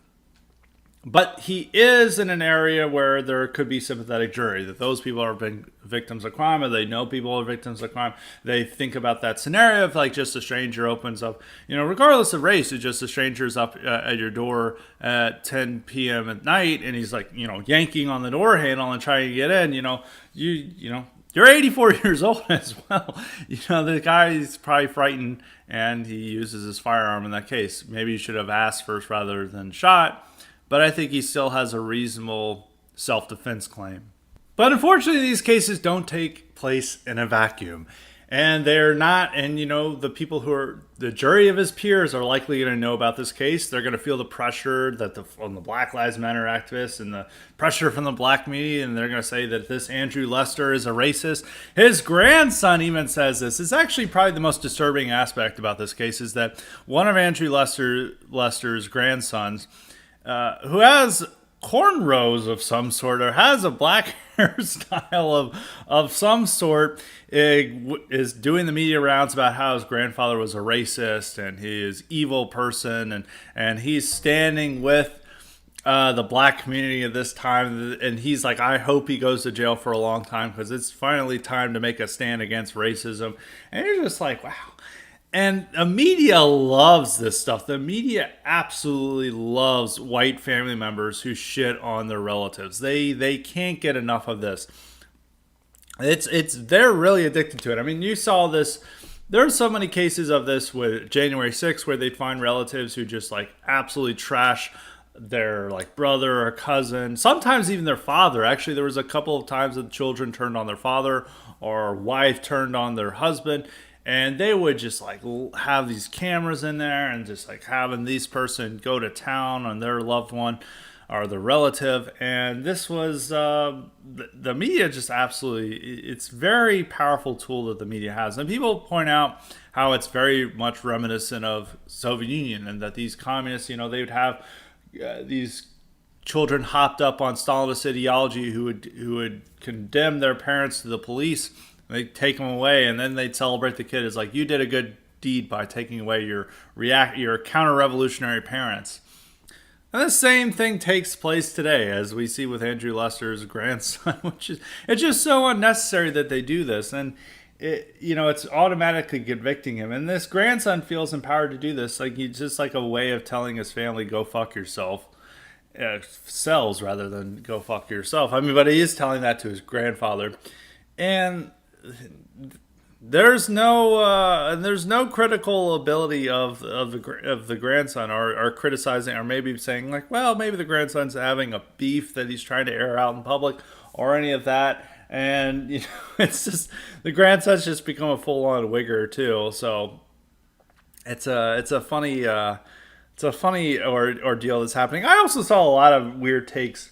But he is in an area where there could be sympathetic jury, that those people are been victims of crime, or they know people are victims of crime. They think about that scenario of like just a stranger opens up, regardless of race, it's just a stranger's up at your door at 10 p.m. at night, and he's like, yanking on the door handle and trying to get in. You're 84 years old as well. The guy's probably frightened, and he uses his firearm in that case. Maybe you should have asked first rather than shot. But I think he still has a reasonable self-defense claim. But unfortunately, these cases don't take place in a vacuum. And they're not, and the people who are the jury of his peers are likely going to know about this case. They're going to feel the pressure from the Black Lives Matter activists and the pressure from the black media, and they're going to say that this Andrew Lester is a racist. His grandson even says this. It's actually probably the most disturbing aspect about this case is that one of Andrew Lester's grandsons, who has cornrows of some sort, or has a black hairstyle of some sort, is doing the media rounds about how his grandfather was a racist and he is evil person, and he's standing with the black community at this time, and he's like, I hope he goes to jail for a long time because it's finally time to make a stand against racism. And you're just like, wow. And the media loves this stuff. The media absolutely loves white family members who shit on their relatives. They can't get enough of this. They're really addicted to it. I mean, you saw this. There are so many cases of this with January 6th where they'd find relatives who just like absolutely trash their like brother or cousin, sometimes even their father. Actually, there was a couple of times that children turned on their father or wife turned on their husband, and they would just like have these cameras in there and just like having this person go to town on their loved one or their relative. And this was the media just absolutely, it's very powerful tool that the media has. And people point out how it's very much reminiscent of Soviet Union, and that these communists, they would have these children hopped up on Stalinist ideology who would condemn their parents to the police. They'd take them away, and then they'd celebrate the kid as like, you did a good deed by taking away your counter-revolutionary parents. And the same thing takes place today, as we see with Andrew Lester's grandson, which is, it's just so unnecessary that they do this. And it's automatically convicting him. And this grandson feels empowered to do this. Like, he's just like a way of telling his family, go fuck yourself. Selves rather than go fuck yourself. I mean, but he is telling that to his grandfather. And there's no critical ability of the grandson or criticizing, or maybe saying like, well, maybe the grandson's having a beef that he's trying to air out in public or any of that. And it's just, the grandson's just become a full-on wigger too. So it's a funny ordeal that's happening. I also saw a lot of weird takes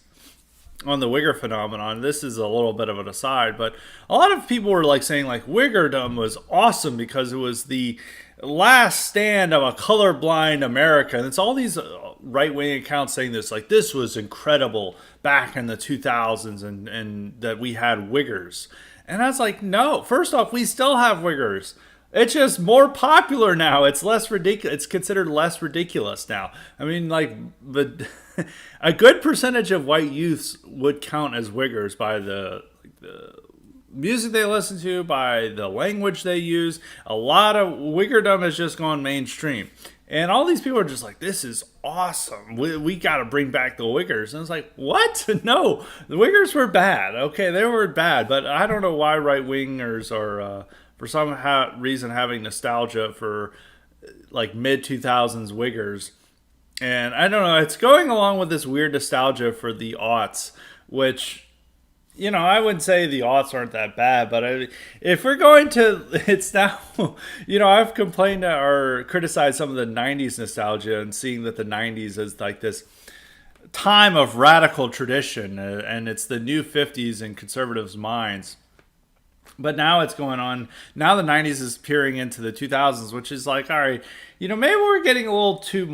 on the wigger phenomenon. This is a little bit of an aside, but a lot of people were like saying like wiggerdom was awesome because it was the last stand of a colorblind America. And it's all these right-wing accounts saying this, like, this was incredible back in the 2000s and that we had wiggers. And I was like, no, first off, we still have wiggers. It's just more popular now. It's less ridiculous. It's considered less ridiculous now. I mean, like, a good percentage of white youths would count as wiggers by the music they listen to, by the language they use. A lot of wiggerdom has just gone mainstream. And all these people are just like, this is awesome. We got to bring back the wiggers. And it's like, what? No, the wiggers were bad. Okay, they were bad. But I don't know why right-wingers are... for some reason having nostalgia for like mid-2000s wiggers. And I don't know, it's going along with this weird nostalgia for the aughts, which, I wouldn't say the aughts aren't that bad, but if we're going to, it's now, I've complained or criticized some of the 90s nostalgia and seeing that the 90s is like this time of radical tradition, and it's the new 50s in conservatives' minds. But now it's going on. Now the 90s is peering into the 2000s, which is like, all right, maybe we're getting a little too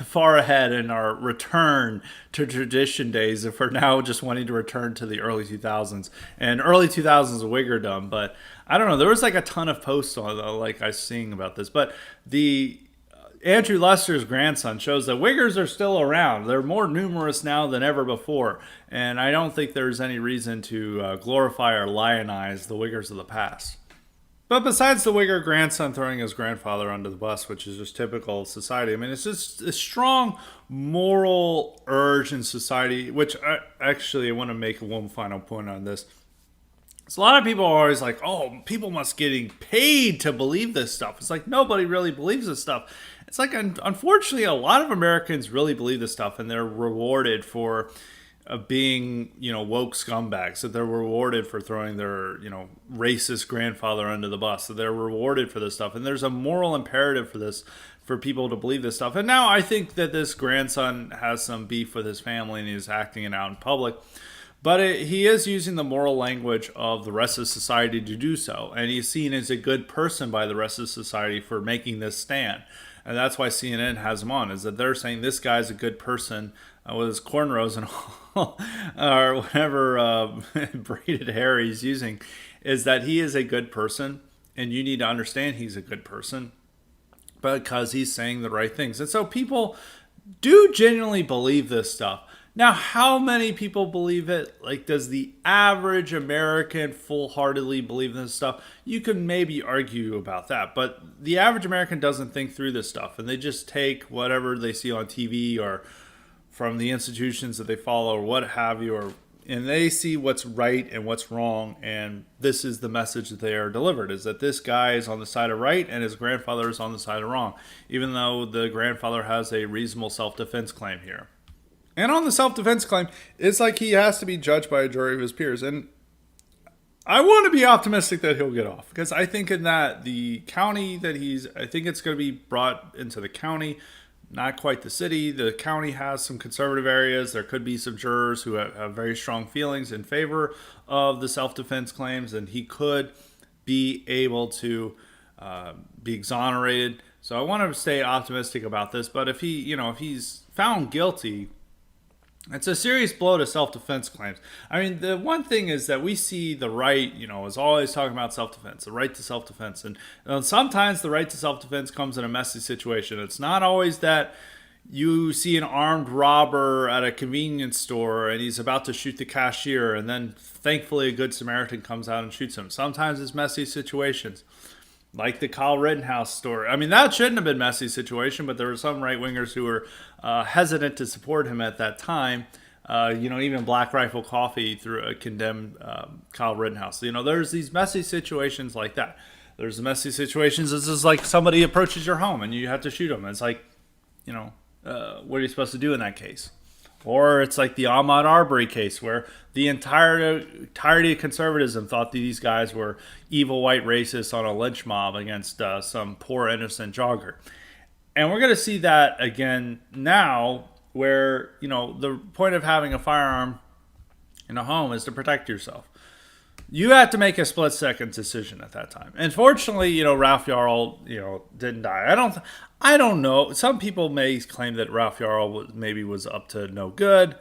far ahead in our return to tradition days if we're now just wanting to return to the early 2000s. And early 2000s wiggerdom. But I don't know. There was like a ton of posts on like I was seeing about this. But the Andrew Lester's grandson shows that wiggers are still around. They're more numerous now than ever before. And I don't think there's any reason to glorify or lionize the wiggers of the past. But besides the wigger grandson throwing his grandfather under the bus, which is just typical of society, I mean, it's just a strong moral urge in society, which I want to make one final point on this. So a lot of people are always like, oh, people must getting paid to believe this stuff. It's like, nobody really believes this stuff. It's like, unfortunately, a lot of Americans really believe this stuff, and they're rewarded for being, woke scumbags. That they're rewarded for throwing their, racist grandfather under the bus. So they're rewarded for this stuff. And there's a moral imperative for this, for people to believe this stuff. And now I think that this grandson has some beef with his family, and he's acting it out in public. But he is using the moral language of the rest of society to do so. And he's seen as a good person by the rest of society for making this stand. And that's why CNN has him on, is that they're saying this guy's a good person with his cornrows and all, or whatever braided hair he's using, is that he is a good person. And you need to understand he's a good person because he's saying the right things. And so people do genuinely believe this stuff. Now, how many people believe it? Like, does the average American full-heartedly believe in this stuff? You can maybe argue about that, but the average American doesn't think through this stuff, and they just take whatever they see on TV or from the institutions that they follow or what have you, and they see what's right and what's wrong, and this is the message that they are delivered, is that this guy is on the side of right and his grandfather is on the side of wrong, even though the grandfather has a reasonable self-defense claim here. And on the self-defense claim, it's like he has to be judged by a jury of his peers. And I want to be optimistic that he'll get off, because I think in that the county that I think it's going to be brought into the county, not quite the city. The county has some conservative areas. There could be some jurors who have very strong feelings in favor of the self-defense claims, and he could be able to be exonerated. So I want to stay optimistic about this. But if he's found guilty, it's a serious blow to self-defense claims. I mean, the one thing is that we see the right, is always talking about self-defense, the right to self-defense. And sometimes the right to self-defense comes in a messy situation. It's not always that you see an armed robber at a convenience store and he's about to shoot the cashier, and then thankfully a good Samaritan comes out and shoots him. Sometimes it's messy situations. Like the Kyle Rittenhouse story. I mean, that shouldn't have been a messy situation, but there were some right-wingers who were hesitant to support him at that time. Even Black Rifle Coffee condemned Kyle Rittenhouse. There's these messy situations like that. There's messy situations. This is like somebody approaches your home and you have to shoot them. It's like, what are you supposed to do in that case? Or it's like the Ahmaud Arbery case, where the entirety of conservatism thought these guys were evil white racists on a lynch mob against some poor innocent jogger. And we're going to see that again now, where, the point of having a firearm in a home is to protect yourself. You had to make a split-second decision at that time. And fortunately, Ralph Yarl, didn't die. I don't know. Some people may claim that Ralph Yarl was up to no good.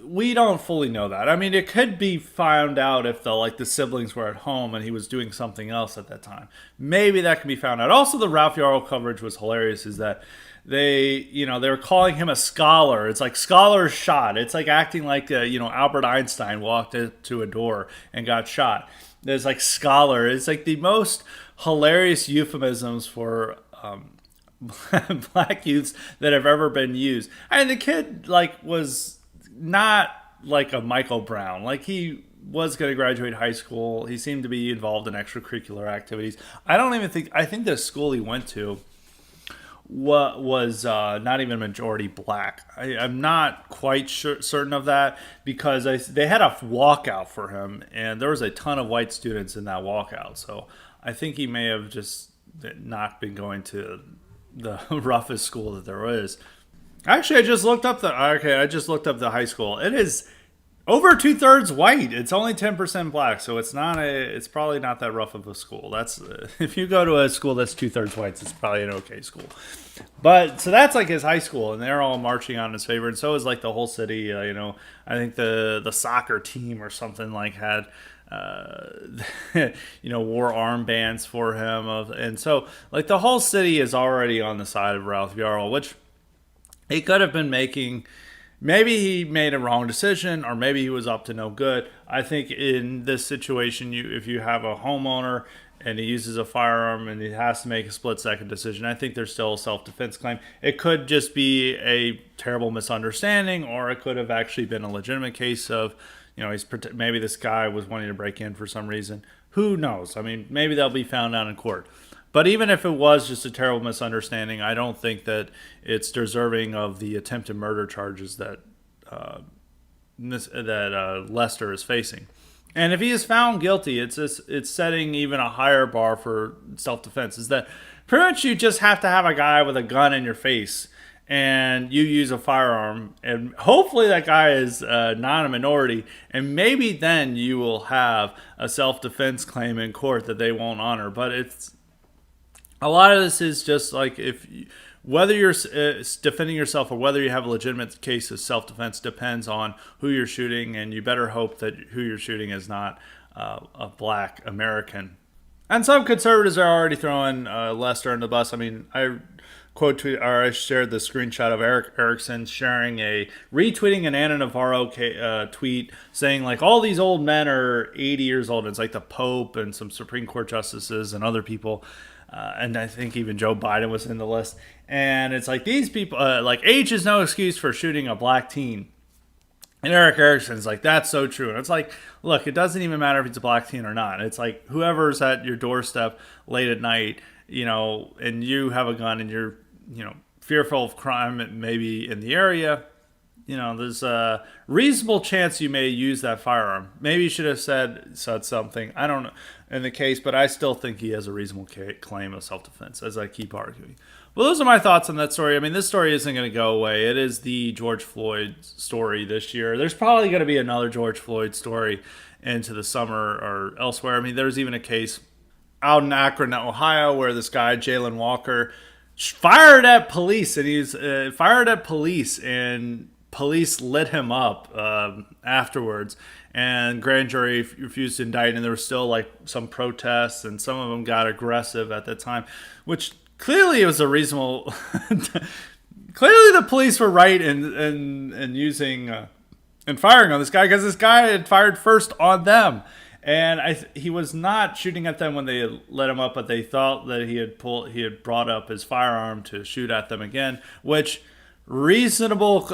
We don't fully know that. I mean, it could be found out if the siblings were at home and he was doing something else at that time. Maybe that can be found out. Also, the Ralph Yarl coverage was hilarious. Is that they were calling him a scholar. It's like scholar shot. It's like acting like Albert Einstein walked to a door and got shot. There's like scholar. It's like the most hilarious euphemisms for black youths that have ever been used. And the kid was not like a Michael Brown. Like, he was going to graduate high school. He seemed to be involved in extracurricular activities. I think the school he went to was not even majority black. I'm not quite certain of that, because they had a walkout for him, and there was a ton of white students in that walkout. So I think he may have just not been going to the roughest school that there is. Actually, I just looked up the high school. It is over 2/3 white. It's only 10% black, so it's probably not that rough of a school. That's if you go to a school that's 2/3 white, it's probably an okay school. But so that's like his high school, and they're all marching on his favor, and so is like the whole city. I think the soccer team or something had wore armbands for him, and so like the whole city is already on the side of Ralph Yarl, which he could have been making. Maybe he made a wrong decision, or maybe he was up to no good. I think in this situation, if you have a homeowner and he uses a firearm and he has to make a split-second decision, I think there's still a self-defense claim. It could just be a terrible misunderstanding, or it could have actually been a legitimate case of, maybe this guy was wanting to break in for some reason. Who knows? I mean, maybe they'll be found out in court. But even if it was just a terrible misunderstanding, I don't think that it's deserving of the attempted murder charges that Lester is facing. And if he is found guilty, it's setting even a higher bar for self-defense. Is that pretty much you just have to have a guy with a gun in your face, and you use a firearm, and hopefully that guy is not a minority, and maybe then you will have a self-defense claim in court that they won't honor. But a lot of this is just like whether you're defending yourself or whether you have a legitimate case of self-defense depends on who you're shooting, and you better hope that who you're shooting is not a black American. And some conservatives are already throwing Lester under the bus. I mean, I shared the screenshot of Erick Erickson retweeting an Ana Navarro tweet saying like all these old men are 80 years old. It's like the Pope and some Supreme Court justices and other people. And I think even Joe Biden was in the list. And it's like these people, age is no excuse for shooting a black teen. And Erick Erickson's like, that's so true. And it's like, look, it doesn't even matter if it's a black teen or not. It's like whoever's at your doorstep late at night, and you have a gun and you're, fearful of crime maybe in the area, there's a reasonable chance you may use that firearm. Maybe you should have said something. I don't know in the case, but I still think he has a reasonable claim of self-defense, as I keep arguing. Well, those are my thoughts on that story. I mean, this story isn't going to go away. It is the George Floyd story this year. There's probably going to be another George Floyd story into the summer or elsewhere. I mean, there's even a case out in Akron, Ohio, where this guy, Jalen Walker, fired at police, and police lit him up afterwards, and grand jury refused to indict, and there was still like some protests, and some of them got aggressive at the time, which clearly it was a reasonable. Clearly, the police were right in using and firing on this guy, because this guy had fired first on them. And he was not shooting at them when they let him up, but they thought that he had brought up his firearm to shoot at them again, which reasonable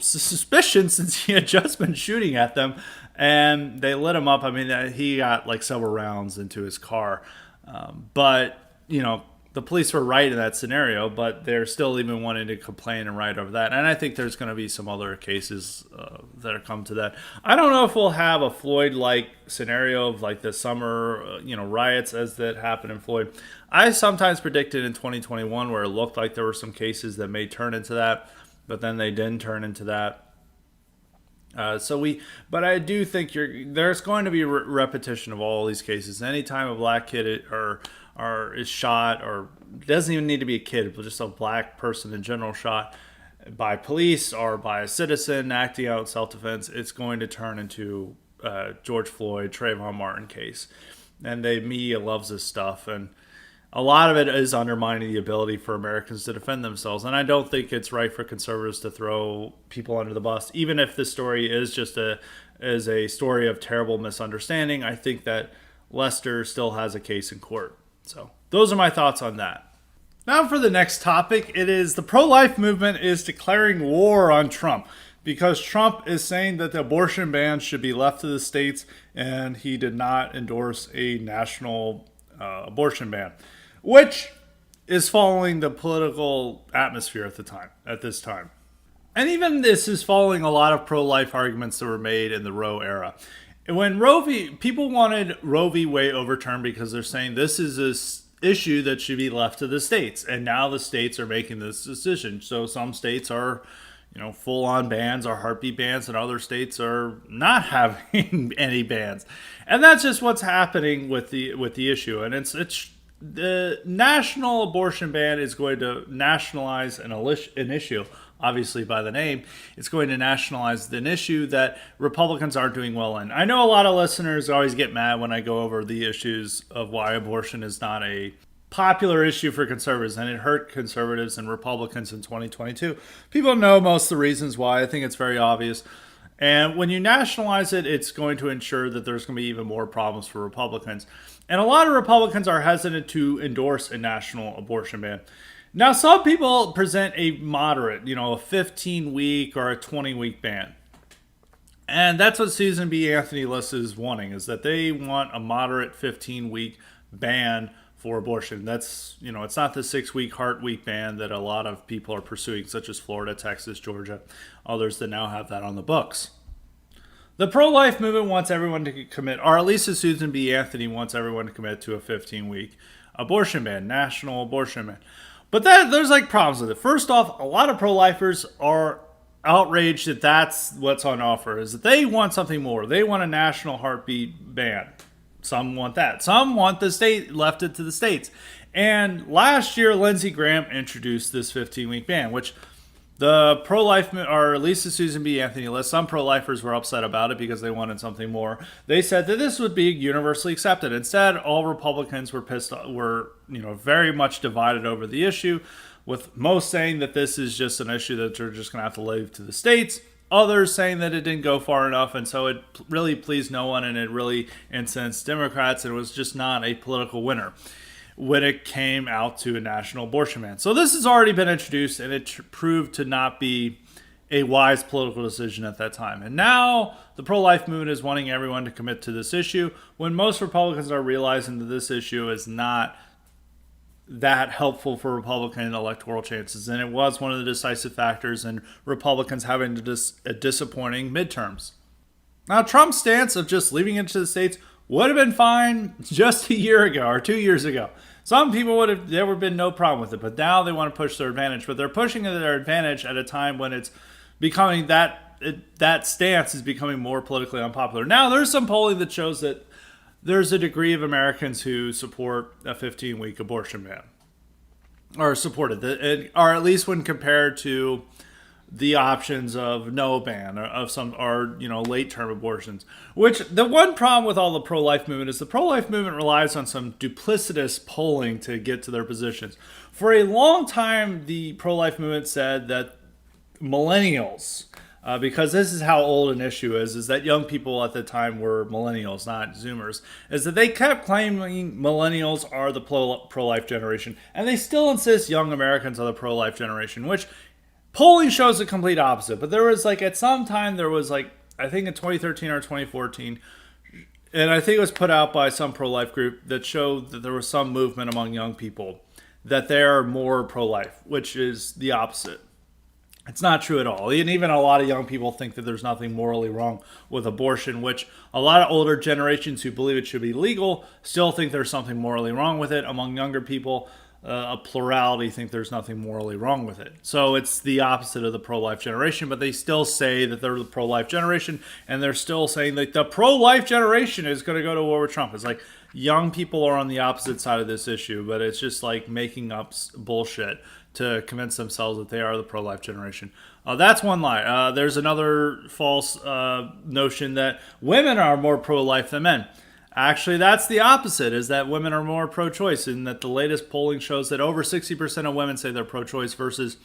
suspicion, since he had just been shooting at them, and they lit him up. I mean, he got like several rounds into his car, but the police were right in that scenario, but they're still even wanting to complain and write over that. And I think there's going to be some other cases that are come to that. I don't know if we'll have a Floyd-like scenario of like the summer, riots as that happened in Floyd. I sometimes predicted in 2021 where it looked like there were some cases that may turn into that, but then they didn't turn into that. But I do think there's going to be repetition of all these cases. Anytime a black kid or is shot, or doesn't even need to be a kid, but just a black person in general shot by police or by a citizen acting out in self-defense, it's going to turn into George Floyd, Trayvon Martin case. And the media loves this stuff, and a lot of it is undermining the ability for Americans to defend themselves. And I don't think it's right for conservatives to throw people under the bus, even if this story is just a story of terrible misunderstanding. I think that Lester still has a case in court. So those are my thoughts on that. Now for the next topic, it is the pro-life movement is declaring war on Trump, because Trump is saying that the abortion ban should be left to the states, and he did not endorse a national abortion ban, which is following the political atmosphere at this time. And even this is following a lot of pro-life arguments that were made in the Roe era. When people wanted Roe v. Wade overturned because they're saying this is this issue that should be left to the states. And now the states are making this decision. So some states are, full-on bans or heartbeat bans, and other states are not having any bans. And that's just what's happening with the issue. And it's the national abortion ban is going to nationalize an issue. Obviously, by the name, it's going to nationalize an issue that Republicans aren't doing well in. I know a lot of listeners always get mad when I go over the issues of why abortion is not a popular issue for conservatives, and it hurt conservatives and Republicans in 2022. People know most of the reasons why. I think it's very obvious. And when you nationalize it, it's going to ensure that there's going to be even more problems for Republicans. And a lot of Republicans are hesitant to endorse a national abortion ban. Now, some people present a moderate, a 15-week or a 20-week ban. And that's what Susan B. Anthony List is wanting, is that they want a moderate 15-week ban for abortion. That's, it's not the 6-week Heart Week ban that a lot of people are pursuing, such as Florida, Texas, Georgia, others that now have that on the books. The pro-life movement wants everyone to commit, or at least Susan B. Anthony wants everyone to commit to a 15-week abortion ban, national abortion ban. But there's problems with it. First off, a lot of pro-lifers are outraged that that's what's on offer, is that they want something more. They want a national heartbeat ban. Some want that. Some want the state left it to the states. And last year, Lindsey Graham introduced this 15-week ban, which the pro-life, or at least the Susan B. Anthony list, some pro-lifers were upset about it because they wanted something more. They said that this would be universally accepted. Instead, all Republicans were very much divided over the issue, with most saying that this is just an issue that they're just going to have to leave to the states. Others saying that it didn't go far enough, and so it really pleased no one, and it really incensed Democrats, and it was just not a political winner when it came out to a national abortion ban. So this has already been introduced, and it proved to not be a wise political decision at that time. And now the pro-life movement is wanting everyone to commit to this issue, when most Republicans are realizing that this issue is not that helpful for Republican electoral chances. And it was one of the decisive factors in Republicans having disappointing midterms. Now, Trump's stance of just leaving it to the states would have been fine just a year ago or 2 years ago. Some people there would have been no problem with it, but now they want to push their advantage. But they're pushing their advantage at a time when it's becoming that stance is becoming more politically unpopular. Now, there's some polling that shows that there's a degree of Americans who support a 15-week abortion ban, or supported it, or at least when compared to the options of no ban or late term abortions. Which the one problem with all the pro-life movement is the pro-life movement relies on some duplicitous polling to get to their positions. For a long time, the pro-life movement said that millennials, because this is how old an issue is that young people at the time were millennials, not Zoomers, is that they kept claiming millennials are the pro-life generation, and they still insist young Americans are the pro-life generation, which polling shows the complete opposite. But there was at some time, I think in 2013 or 2014, and I think it was put out by some pro-life group that showed that there was some movement among young people that they are more pro-life, which is the opposite. It's not true at all. And even a lot of young people think that there's nothing morally wrong with abortion, which a lot of older generations who believe it should be legal still think there's something morally wrong with it. Among younger people, a plurality think there's nothing morally wrong with it. So it's the opposite of the pro-life generation, but they still say that they're the pro-life generation, and they're still saying that the pro-life generation is going to go to war with Trump. It's like young people are on the opposite side of this issue, but it's just like making up bullshit to convince themselves that they are the pro-life generation. That's one lie. There's another false notion that women are more pro-life than men. Actually, that's the opposite, is that women are more pro-choice, and that the latest polling shows that over 60% of women say they're pro-choice versus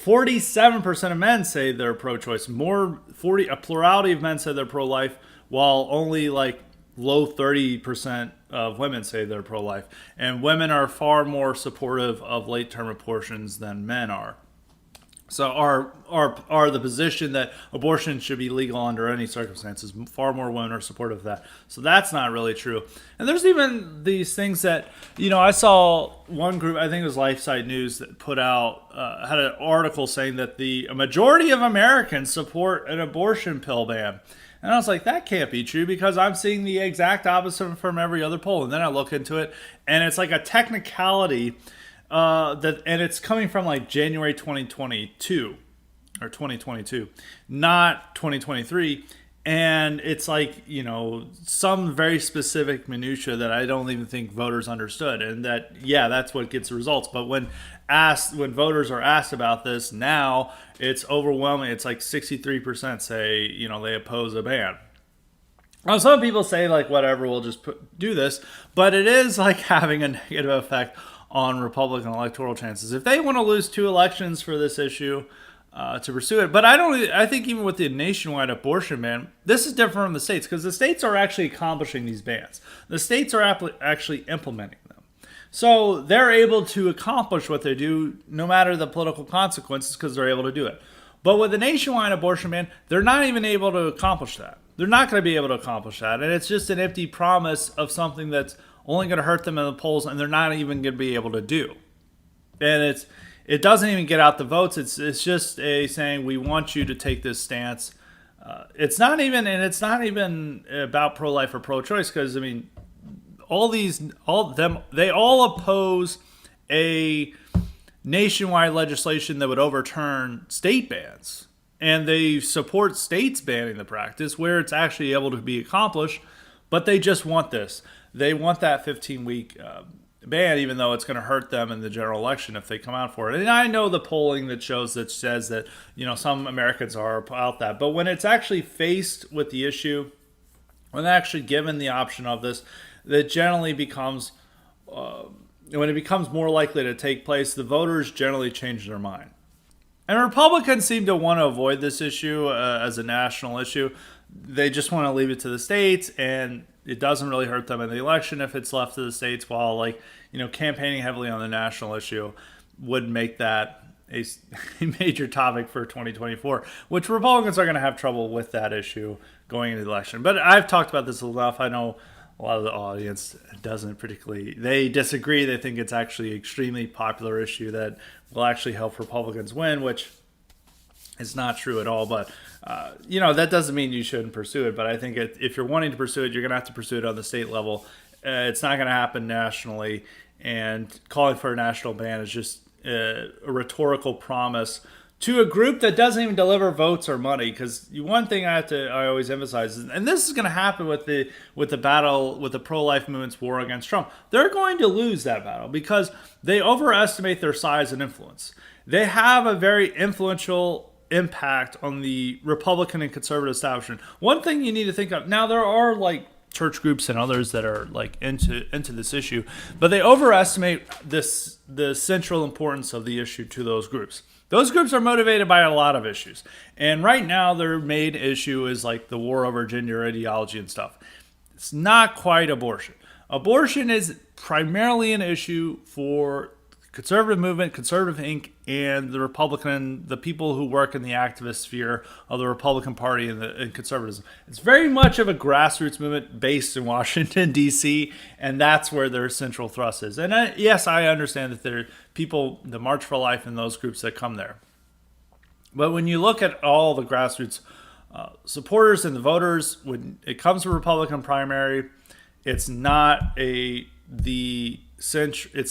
47% of men say they're pro-choice. A plurality of men say they're pro-life, while only low 30% of women say they're pro-life. And women are far more supportive of late-term abortions than men are. So are the position that abortion should be legal under any circumstances. Far more women are supportive of that. So that's not really true. And there's even these things that, I saw one group, I think it was LifeSite News, that put out, had an article saying that a majority of Americans support an abortion pill ban. And I was like, that can't be true, because I'm seeing the exact opposite from every other poll. And then I look into it, and it's like a technicality and it's coming from January 2022 or 2022, not 2023. And it's some very specific minutia that I don't even think voters understood. And that's what gets the results. But when voters are asked about this now, it's overwhelming. It's 63% say, they oppose a ban. Now, some people say whatever, we'll just do this, but it is having a negative effect on Republican electoral chances. If they want to lose 2 elections for this issue, to pursue it. But I think even with the nationwide abortion ban, this is different from the states, because the states are actually accomplishing these bans. The states are actually implementing them. So they're able to accomplish what they do no matter the political consequences, because they're able to do it. But with the nationwide abortion ban, they're not even able to accomplish that. They're not going to be able to accomplish that. And it's just an empty promise of something that's only going to hurt them in the polls, and they're not even going to be able to do. And it doesn't even get out the votes. It's just saying we want you to take this stance. It's not even about pro-life or pro-choice, because they all oppose a nationwide legislation that would overturn state bans, and they support states banning the practice where it's actually able to be accomplished. But they just want this. They want that 15-week ban, even though it's going to hurt them in the general election if they come out for it. And I know the polling that says that some Americans are about that, but when it's actually faced with the issue, when they're actually given the option of this, that generally becomes when it becomes more likely to take place, the voters generally change their mind. And Republicans seem to want to avoid this issue as a national issue. They just want to leave it to the states, and it doesn't really hurt them in the election if it's left to the states, while campaigning heavily on the national issue would make that a major topic for 2024, which Republicans are going to have trouble with that issue going into the election. But I've talked about this enough. I know a lot of the audience doesn't particularly, they disagree. They think it's actually an extremely popular issue that will actually help Republicans win, which is not true at all. But, that doesn't mean you shouldn't pursue it. But I think if you're wanting to pursue it, you're going to have to pursue it on the state level. It's not going to happen nationally. And calling for a national ban is just a rhetorical promise to a group that doesn't even deliver votes or money. Because one thing I always emphasize is, and this is going to happen with the battle, with the pro-life movement's war against Trump, they're going to lose that battle because they overestimate their size and influence. They have a very influential impact on the Republican and conservative establishment. One thing you need to think of, now there are like church groups and others that are like into this issue, but they overestimate the central importance of the issue to those groups. Those groups are motivated by a lot of issues. And right now their main issue is like the war over gender ideology and stuff. It's not quite abortion. Abortion is primarily an issue for conservative movement, Conservative Inc., and the people who work in the activist sphere of the Republican Party and conservatism. It's very much of a grassroots movement based in Washington, D.C., and that's where their central thrust is. And yes, I understand that there are people, the March for Life, and those groups that come there. But when you look at all the grassroots supporters and the voters, when it comes to Republican primary, it's not it's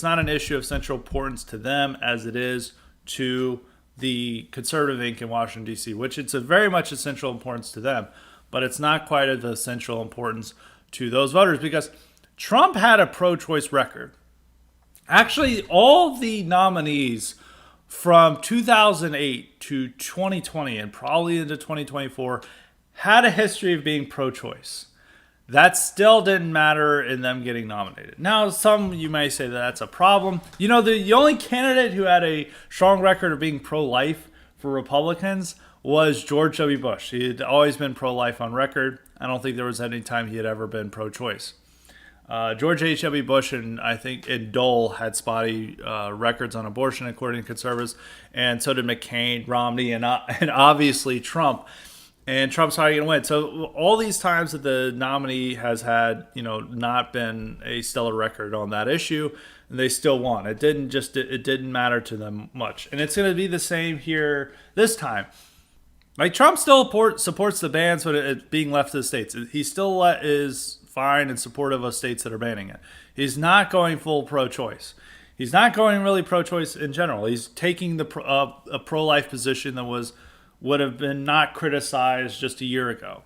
not an issue of central importance to them as it is to the Conservative Inc. in Washington, D.C., which it's very much a central importance to them, but it's not quite of the central importance to those voters because Trump had a pro-choice record. Actually, all the nominees from 2008 to 2020 and probably into 2024 had a history of being pro-choice. That still didn't matter in them getting nominated. Now, some you may say that that's a problem. The only candidate who had a strong record of being pro-life for Republicans was George W. Bush. He had always been pro-life on record. I don't think there was any time he had ever been pro-choice. George H.W. Bush and I think Dole had spotty records on abortion, according to conservatives, and so did McCain, Romney, and obviously Trump. And Trump's probably going to win. So all these times that the nominee has had, not been a stellar record on that issue, they still won. It didn't matter to them much. And it's going to be the same here this time. Like Trump still supports the bans, but it being left to the states. He still is fine and supportive of states that are banning it. He's not going full pro-choice. He's not going really pro-choice in general. He's taking a pro-life position that would have been not criticized just a year ago.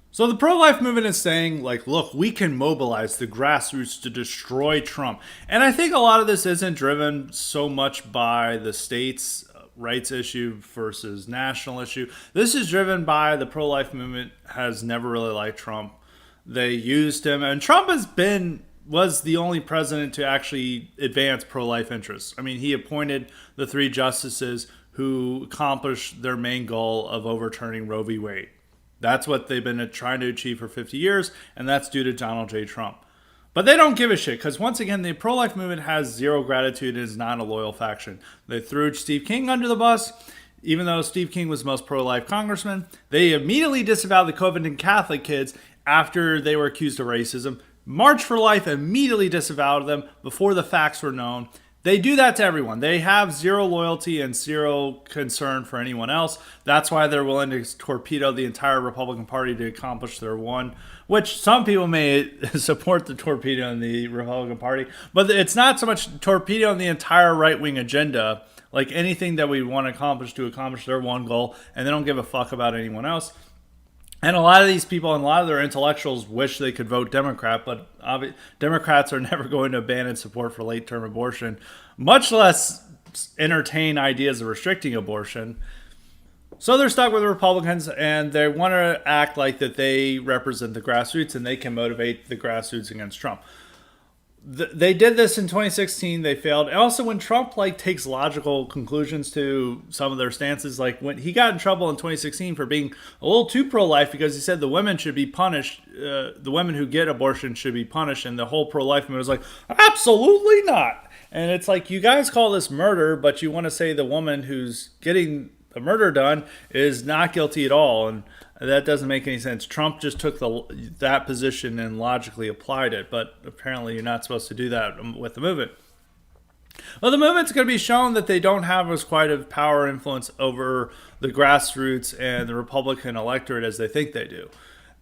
So the pro-life movement is saying, like, look, we can mobilize the grassroots to destroy Trump. And I think a lot of this isn't driven so much by the states' rights issue versus national issue. This is driven by the pro-life movement has never really liked Trump. They used him, and Trump was the only president to actually advance pro-life interests. I mean, he appointed the 3 justices who accomplished their main goal of overturning Roe v. Wade. That's what they've been trying to achieve for 50 years, and that's due to Donald J. Trump. But they don't give a shit, because once again, the pro-life movement has zero gratitude and is not a loyal faction. They threw Steve King under the bus, even though Steve King was the most pro-life congressman. They immediately disavowed the Covington Catholic kids after they were accused of racism. March for Life immediately disavowed them before the facts were known. They do that to everyone. They have zero loyalty and zero concern for anyone else. That's why they're willing to torpedo the entire Republican Party to accomplish their one, which some people may support the torpedo in the Republican Party, but it's not so much torpedo in the entire right-wing agenda, like anything that we want to accomplish their one goal, and they don't give a fuck about anyone else. And a lot of these people and a lot of their intellectuals wish they could vote Democrat, but Democrats are never going to abandon support for late-term abortion, much less entertain ideas of restricting abortion. So they're stuck with the Republicans, and they want to act like that they represent the grassroots and they can motivate the grassroots against Trump. They did this in 2016. They failed. And also, when Trump takes logical conclusions to some of their stances, like when he got in trouble in 2016 for being a little too pro-life because he said the women should be punished, the women who get abortion should be punished, and the whole pro-life movement was like, absolutely not. And it's like, you guys call this murder, but you want to say the woman who's getting the murder done is not guilty at all. And That doesn't make any sense. Trump just took that position and logically applied it, but apparently you're not supposed to do that with the movement. Well, the movement's going to be shown that they don't have as quite a power influence over the grassroots and the Republican electorate as they think they do.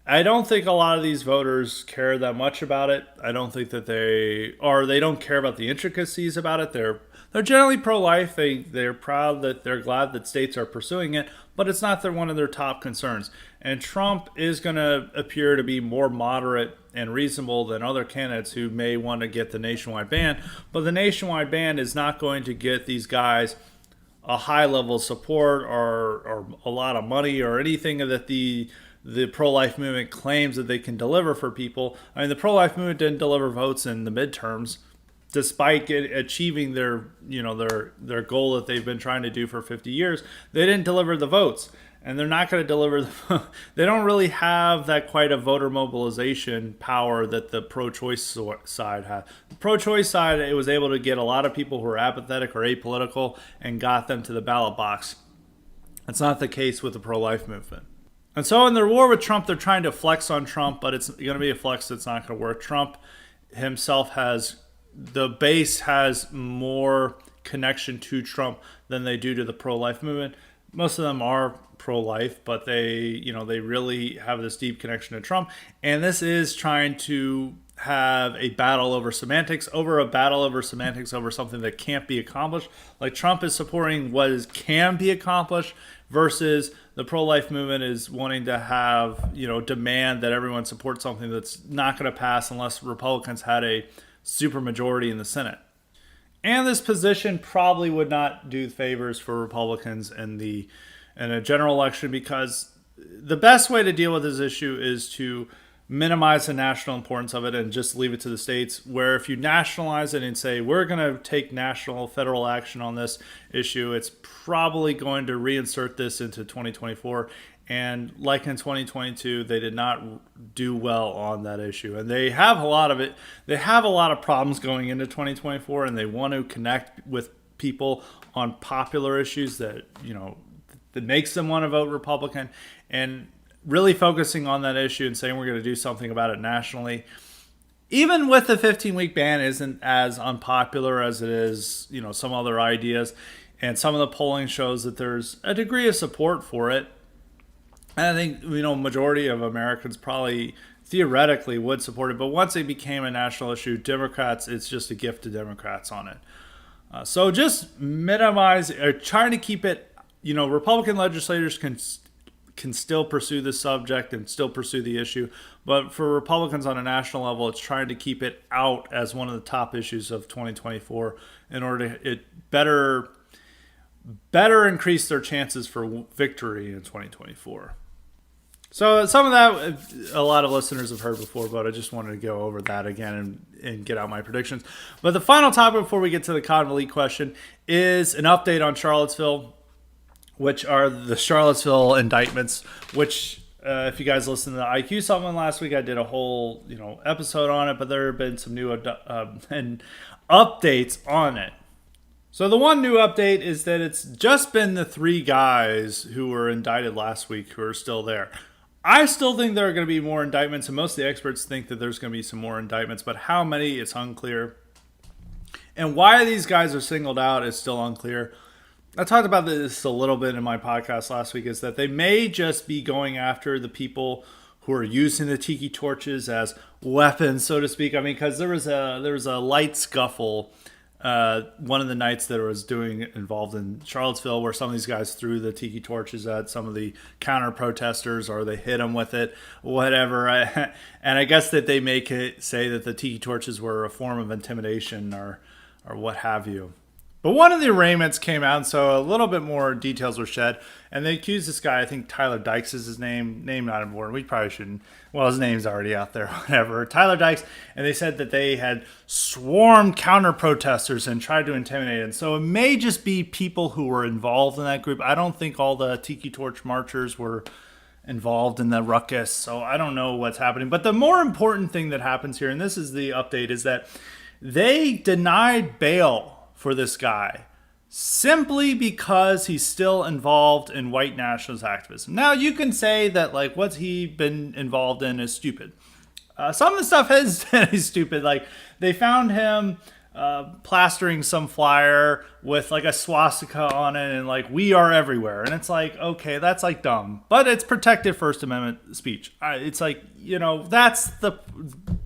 I don't think a lot of these voters care that much about it. I don't think that they don't care about the intricacies about it. They're generally pro-life. They're proud that they're glad that states are pursuing it, but it's not one of their top concerns. And Trump is going to appear to be more moderate and reasonable than other candidates who may want to get the nationwide ban. But the nationwide ban is not going to get these guys a high level of support or a lot of money or anything that the pro-life movement claims that they can deliver for people. I mean, the pro-life movement didn't deliver votes in the midterms, despite achieving their goal that they've been trying to do for 50 years. They didn't deliver the votes, and they're not going to deliver they don't really have that quite a voter mobilization power that the pro-choice side had. The pro-choice side, it was able to get a lot of people who are apathetic or apolitical and got them to the ballot box. That's not the case with the pro-life movement. And so in their war with Trump, they're trying to flex on Trump, but it's going to be a flex that's not going to work. Trump himself the base has more connection to Trump than they do to the pro-life movement. Most of them are pro-life, but they really have this deep connection to Trump. And this is trying to have a battle over semantics over something that can't be accomplished. Like Trump is supporting what can be accomplished versus the pro-life movement is wanting to have, demand that everyone support something that's not going to pass unless Republicans had a supermajority in the Senate. And this position probably would not do favors for Republicans in a general election, because the best way to deal with this issue is to minimize the national importance of it and just leave it to the states, where if you nationalize it and say we're going to take national federal action on this issue, it's probably going to reinsert this into 2024. And like in 2022, they did not do well on that issue. And they have a lot of it. They have a lot of problems going into 2024, and they want to connect with people on popular issues that makes them want to vote Republican, and really focusing on that issue and saying we're going to do something about it nationally. Even with the 15-week ban isn't as unpopular as it is, some other ideas. And some of the polling shows that there's a degree of support for it. And I think, majority of Americans probably theoretically would support it. But once it became a national issue, Democrats, it's just a gift to Democrats on it. So just minimize, or trying to keep it, Republican legislators can still pursue the subject and still pursue the issue. But for Republicans on a national level, it's trying to keep it out as one of the top issues of 2024 in order to better increase their chances for victory in 2024. So some of that a lot of listeners have heard before, but I just wanted to go over that again and get out my predictions. But the final topic before we get to the convolute question is an update on Charlottesville, which are the Charlottesville indictments, which if you guys listened to the IQ Summit last week, I did a whole episode on it, but there have been some new updates on it. So the one new update is that it's just been the 3 guys who were indicted last week who are still there. I still think there are going to be more indictments, and most of the experts think that there's going to be some more indictments, but how many, it's unclear. And why these guys are singled out is still unclear. I talked about this a little bit in my podcast last week, is that they may just be going after the people who are using the tiki torches as weapons, so to speak. I mean, because there was a light scuffle one of the nights that was involved in Charlottesville, where some of these guys threw the tiki torches at some of the counter protesters, or they hit them with it, whatever. And I guess that they make it say that the tiki torches were a form of intimidation or what have you. But one of the arraignments came out, so a little bit more details were shed. And they accused this guy, I think Tyler Dykes is his name. Name not important. We probably shouldn't. Well, his name's already out there, whatever. Tyler Dykes. And they said that they had swarmed counter-protesters and tried to intimidate them. So it may just be people who were involved in that group. I don't think all the Tiki Torch marchers were involved in the ruckus. So I don't know what's happening. But the more important thing that happens here, and this is the update, is that they denied bail for this guy simply because he's still involved in white nationalist activism. Now, you can say that, like, what's he been involved in is stupid. Some of the stuff is stupid. Like, they found him plastering some flyer with like a swastika on it and like, "We are everywhere." And it's like, okay, that's like dumb, but it's protected First Amendment speech. It's like, that's the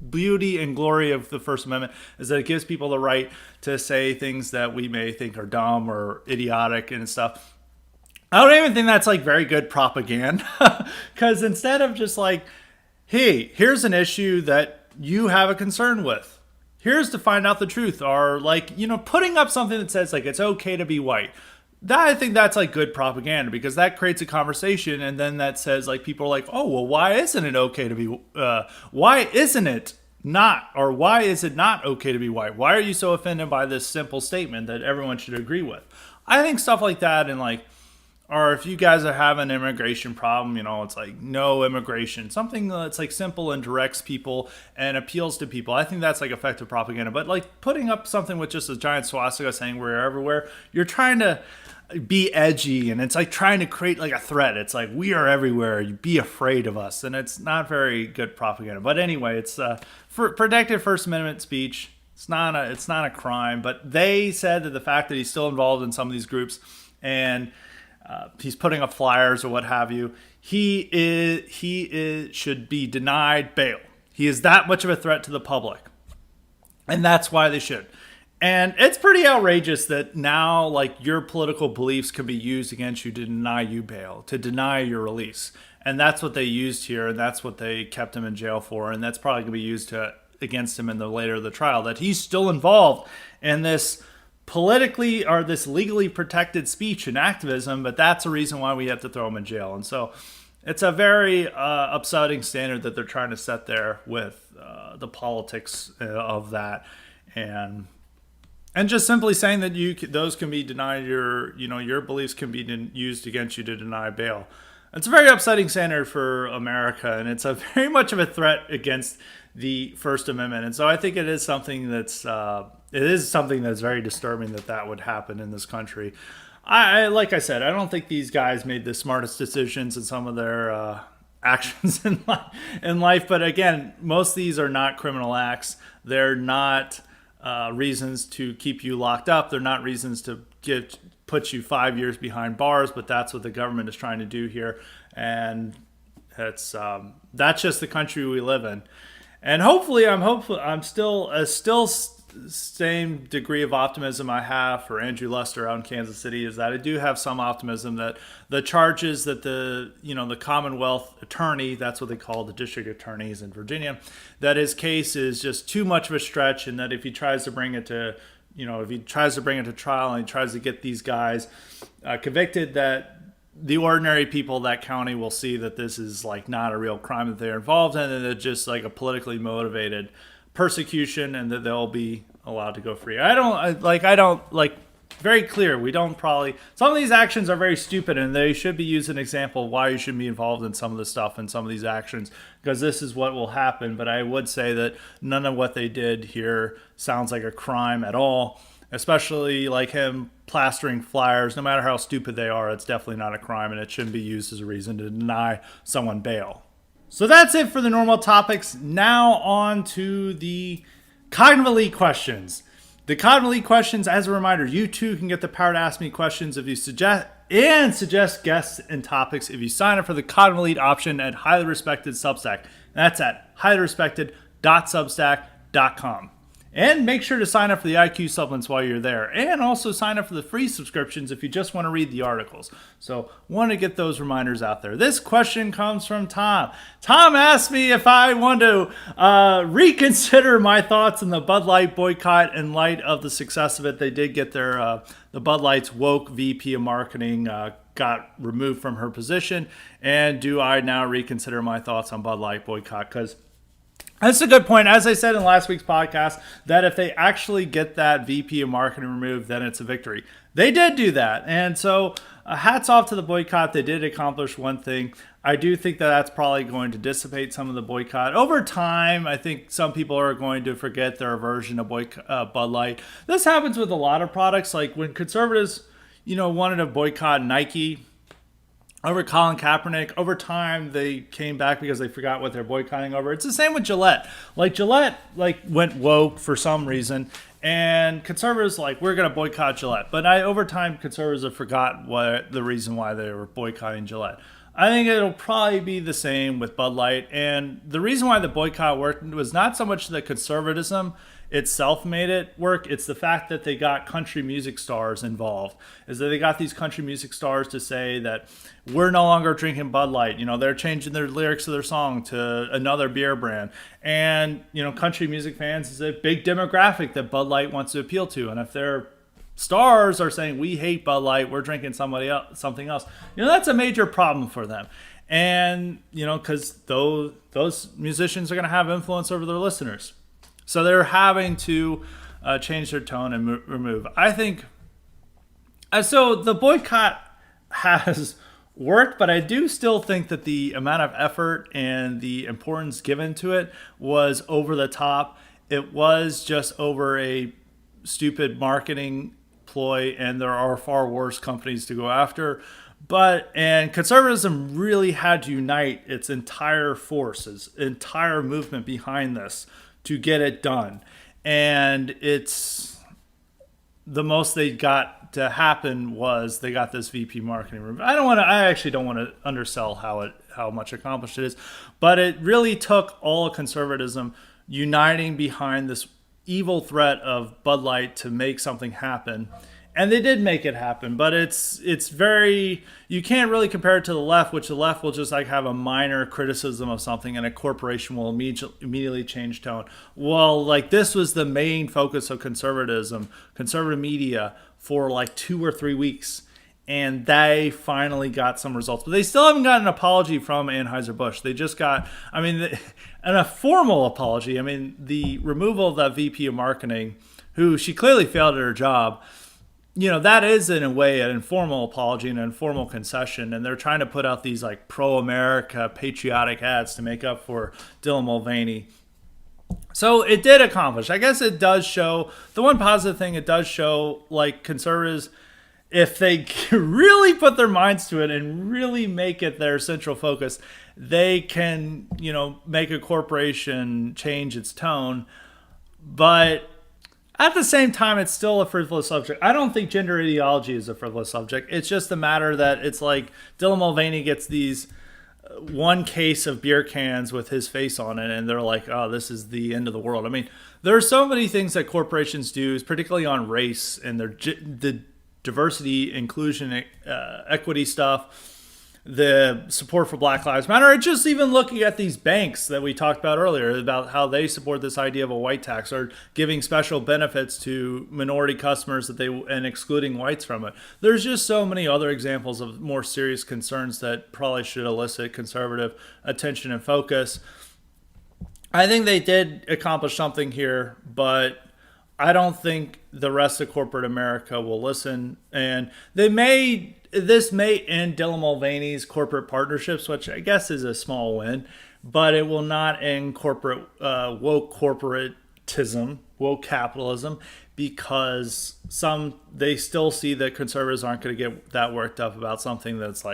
beauty and glory of the First Amendment, is that it gives people the right to say things that we may think are dumb or idiotic and stuff. I don't even think that's like very good propaganda, because instead of just like, "Hey, here's an issue that you have a concern with. Here's to find out the truth," or like, putting up something that says like, it's okay to be white. I think that's like good propaganda, because that creates a conversation, and then that says like, people are like, "Oh, well, why isn't it okay to be, why isn't it not, or why is it not okay to be white? Why are you so offended by this simple statement that everyone should agree with?" I think stuff like that, and like, or if you guys are having an immigration problem, it's like no immigration. Something that's like simple and directs people and appeals to people. I think that's like effective propaganda. But like putting up something with just a giant swastika saying "we're everywhere," you're trying to be edgy, and it's like trying to create like a threat. It's like, "We are everywhere. You be afraid of us," and it's not very good propaganda. But anyway, it's for protected First Amendment speech. It's not a crime. But they said that the fact that he's still involved in some of these groups and he's putting up flyers or what have you, he should be denied bail. He is that much of a threat to the public, and that's why they should. And it's pretty outrageous that now, like, your political beliefs can be used against you to deny you bail, to deny your release. And that's what they used here, and that's what they kept him in jail for, and that's probably going to be used against him in the later of the trial, that he's still involved in this politically or this legally protected speech and activism, but that's a reason why we have to throw him in jail. And so it's a very upsetting standard that they're trying to set there with the politics of that, and just simply saying that those can be denied, your beliefs can be used against you to deny bail. It's a very upsetting standard for America, and it's a very much of a threat against the First Amendment. And so I think it is something that's very disturbing that would happen in this country. Like I said, I don't think these guys made the smartest decisions in some of their actions in life. But again, most of these are not criminal acts. They're not reasons to keep you locked up. They're not reasons to put you 5 years behind bars. But that's what the government is trying to do here, and that's just the country we live in. And hopefully, I'm still same degree of optimism I have for Andrew Lester out in Kansas City, is that I do have some optimism that the charges that the Commonwealth attorney, that's what they call the district attorneys in Virginia, that his case is just too much of a stretch, and that if he tries to bring it to trial and he tries to get these guys convicted, that the ordinary people of that county will see that this is like not a real crime that they're involved in, and it's just like a politically motivated persecution, and that they'll be allowed to go free. Very clear. Some of these actions are very stupid, and they should be used as an example of why you shouldn't be involved in some of the stuff and some of these actions, because this is what will happen. But I would say that none of what they did here sounds like a crime at all, especially like him plastering flyers. No matter how stupid they are, it's definitely not a crime, and it shouldn't be used as a reason to deny someone bail. So that's it for the normal topics. Now on to the Cognitive Elite questions. The Cognitive Elite questions, as a reminder, you too can get the power to ask me questions if you suggest guests and topics if you sign up for the Cognitive Elite option at Highly Respected Substack. That's at highlyrespected.substack.com. And make sure to sign up for the IQ supplements while you're there. And also sign up for the free subscriptions if you just want to read the articles. So want to get those reminders out there. This question comes from Tom. Tom asked me if I want to reconsider my thoughts on the Bud Light boycott in light of the success of it. They did get the Bud Light's woke VP of marketing got removed from her position. And do I now reconsider my thoughts on Bud Light boycott? Because that's a good point. As I said in last week's podcast, that if they actually get that VP of marketing removed, then it's a victory. They did do that. And so hats off to the boycott. They did accomplish one thing. I do think that that's probably going to dissipate some of the boycott. Over time, I think some people are going to forget their aversion to Bud Light. This happens with a lot of products. Like when conservatives, wanted to boycott Nike over Colin Kaepernick, over time they came back because they forgot what they're boycotting over. It's the same with Gillette. Like Gillette went woke for some reason, and conservatives we're going to boycott Gillette. But over time, conservatives have forgot the reason why they were boycotting Gillette. I think it'll probably be the same with Bud Light. And the reason why the boycott worked was not so much that conservatism itself made it work. It's the fact that they got country music stars involved. Is that they got these country music stars to say that we're no longer drinking Bud Light. They're changing their lyrics of their song to another beer brand. And, country music fans is a big demographic that Bud Light wants to appeal to. And if their stars are saying we hate Bud Light, we're drinking something else, that's a major problem for them. And, because those musicians are going to have influence over their listeners. So they're having to change their tone and remove. I think, so the boycott has worked, but I do still think that the amount of effort and the importance given to it was over the top. It was just over a stupid marketing ploy, and there are far worse companies to go after. And conservatism really had to unite its entire forces, entire movement behind this to get it done. And it's the most they got to happen was they got this VP marketing room. I actually don't want to undersell how much accomplished it is, but it really took all of conservatism uniting behind this evil threat of Bud Light to make something happen. And they did make it happen, but it's very, you can't really compare it to the left, which the left will just have a minor criticism of something and a corporation will immediately change tone. Well, this was the main focus of conservative media for 2 or 3 weeks. And they finally got some results. But they still haven't got an apology from Anheuser-Busch. They just got, a formal apology. The removal of that VP of marketing, who she clearly failed at her job, that is in a way an informal apology and an informal concession. And they're trying to put out these pro-America patriotic ads to make up for Dylan Mulvaney. So it did accomplish. I guess it does show, the one positive thing it does show, conservatives, if they really put their minds to it and really make it their central focus, they can, make a corporation change its tone. But at the same time, it's still a frivolous subject. I don't think gender ideology is a frivolous subject. It's just a matter that it's Dylan Mulvaney gets these one case of beer cans with his face on it, and they're oh, this is the end of the world. There are so many things that corporations do, particularly on race and the diversity, inclusion, equity stuff, the support for Black Lives Matter, or just even looking at these banks that we talked about earlier about how they support this idea of a white tax or giving special benefits to minority customers and excluding whites from it. There's just so many other examples of more serious concerns that probably should elicit conservative attention and focus. I think they did accomplish something here, but I don't think the rest of corporate America will listen. And this may end Dylan Mulvaney's corporate partnerships, which I guess is a small win, but it will not end woke corporatism, woke capitalism, because they still see that conservatives aren't going to get that worked up about something that's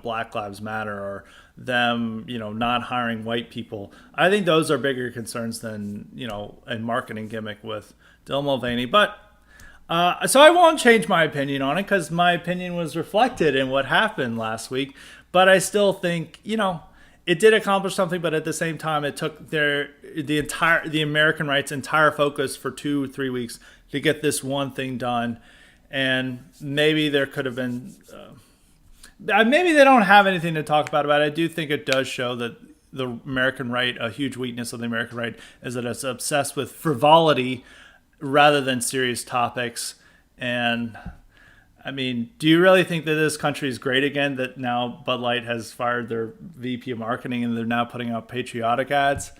Black Lives Matter or them, not hiring white people. I think those are bigger concerns than, a marketing gimmick with Dylan Mulvaney. But so I won't change my opinion on it because my opinion was reflected in what happened last week. But I still think, it did accomplish something. But at the same time, it took the American right's entire focus for 2-3 weeks to get this one thing done. And maybe there could have been, maybe they don't have anything to talk about it. I do think it does show that the American right, a huge weakness of the American right, is that it's obsessed with frivolity rather than serious topics. And do you really think that this country is great again, that now Bud Light has fired their VP of marketing and they're now putting out patriotic ads?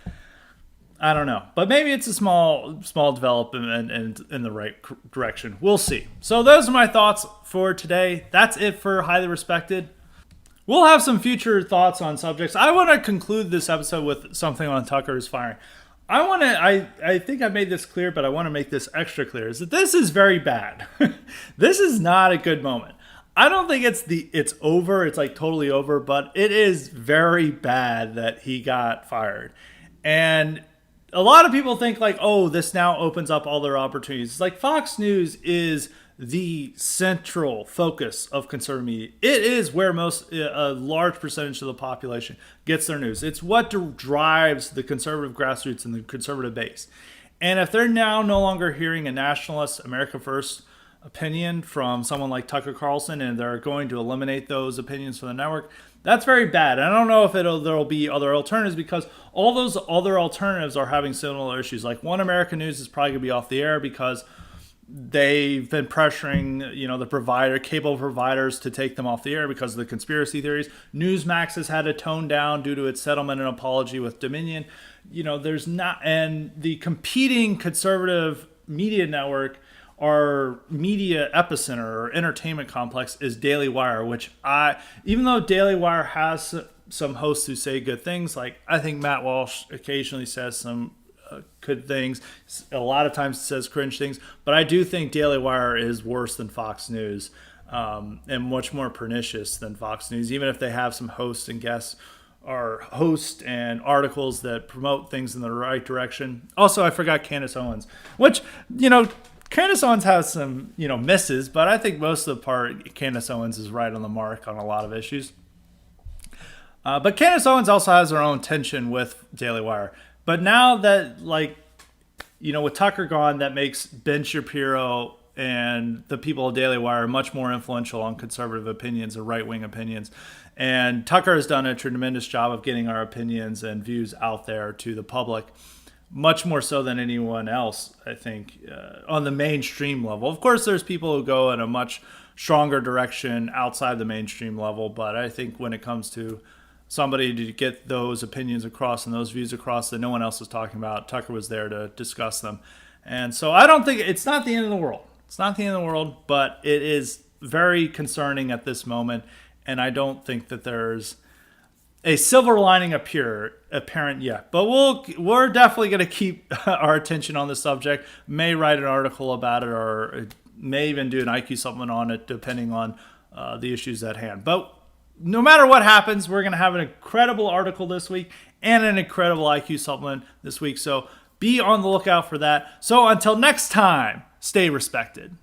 I don't know. But maybe it's a small development and in the right direction. We'll see. So those are my thoughts for today. That's it for Highly Respected. we'll have some future thoughts on subjects. I want to conclude this episode with something on Tucker's firing. I think I made this clear, but I want to make this extra clear, is that this is very bad. This is not a good moment. I don't think it's over. It's like totally over, but it is very bad that he got fired. And a lot of people think like, oh, this now opens up all their opportunities. It's like Fox News is the central focus of conservative media. It is where a large percentage of the population gets their news. It's what drives the conservative grassroots and the conservative base. And if they're now no longer hearing a nationalist, America First opinion from someone like Tucker Carlson, and they're going to eliminate those opinions from the network, that's very bad. And I don't know if there'll be other alternatives, because all those other alternatives are having similar issues. Like One American News is probably going to be off the air because they've been pressuring, the cable providers to take them off the air because of the conspiracy theories. Newsmax has had to tone down due to its settlement and apology with Dominion. There's not, and the competing conservative media network, our media epicenter or entertainment complex, is Daily Wire, which even though Daily Wire has some hosts who say good things, like I think Matt Walsh occasionally says some good things. A lot of times it says cringe things, but I do think Daily Wire is worse than Fox News, and much more pernicious than Fox News, even if they have some hosts and guests or hosts and articles that promote things in the right direction. Also, I forgot Candace Owens, which, Candace Owens has some, misses, but I think most of the part, Candace Owens is right on the mark on a lot of issues. But Candace Owens also has her own tension with Daily Wire. But now that, with Tucker gone, that makes Ben Shapiro and the people of Daily Wire much more influential on conservative opinions or right-wing opinions. And Tucker has done a tremendous job of getting our opinions and views out there to the public, much more so than anyone else, I think, on the mainstream level. Of course, there's people who go in a much stronger direction outside the mainstream level, but I think when it comes to somebody to get those opinions across and those views across that no one else is talking about, Tucker was there to discuss them. And so I don't think it's not the end of the world. It's not the end of the world, but it is very concerning at this moment. And I don't think that there's a silver lining apparent yet. But we're definitely going to keep our attention on the subject. May write an article about it, or may even do an IQ supplement on it, depending on the issues at hand. But no matter what happens, we're going to have an incredible article this week and an incredible IQ supplement this week. So be on the lookout for that. So until next time, stay respected.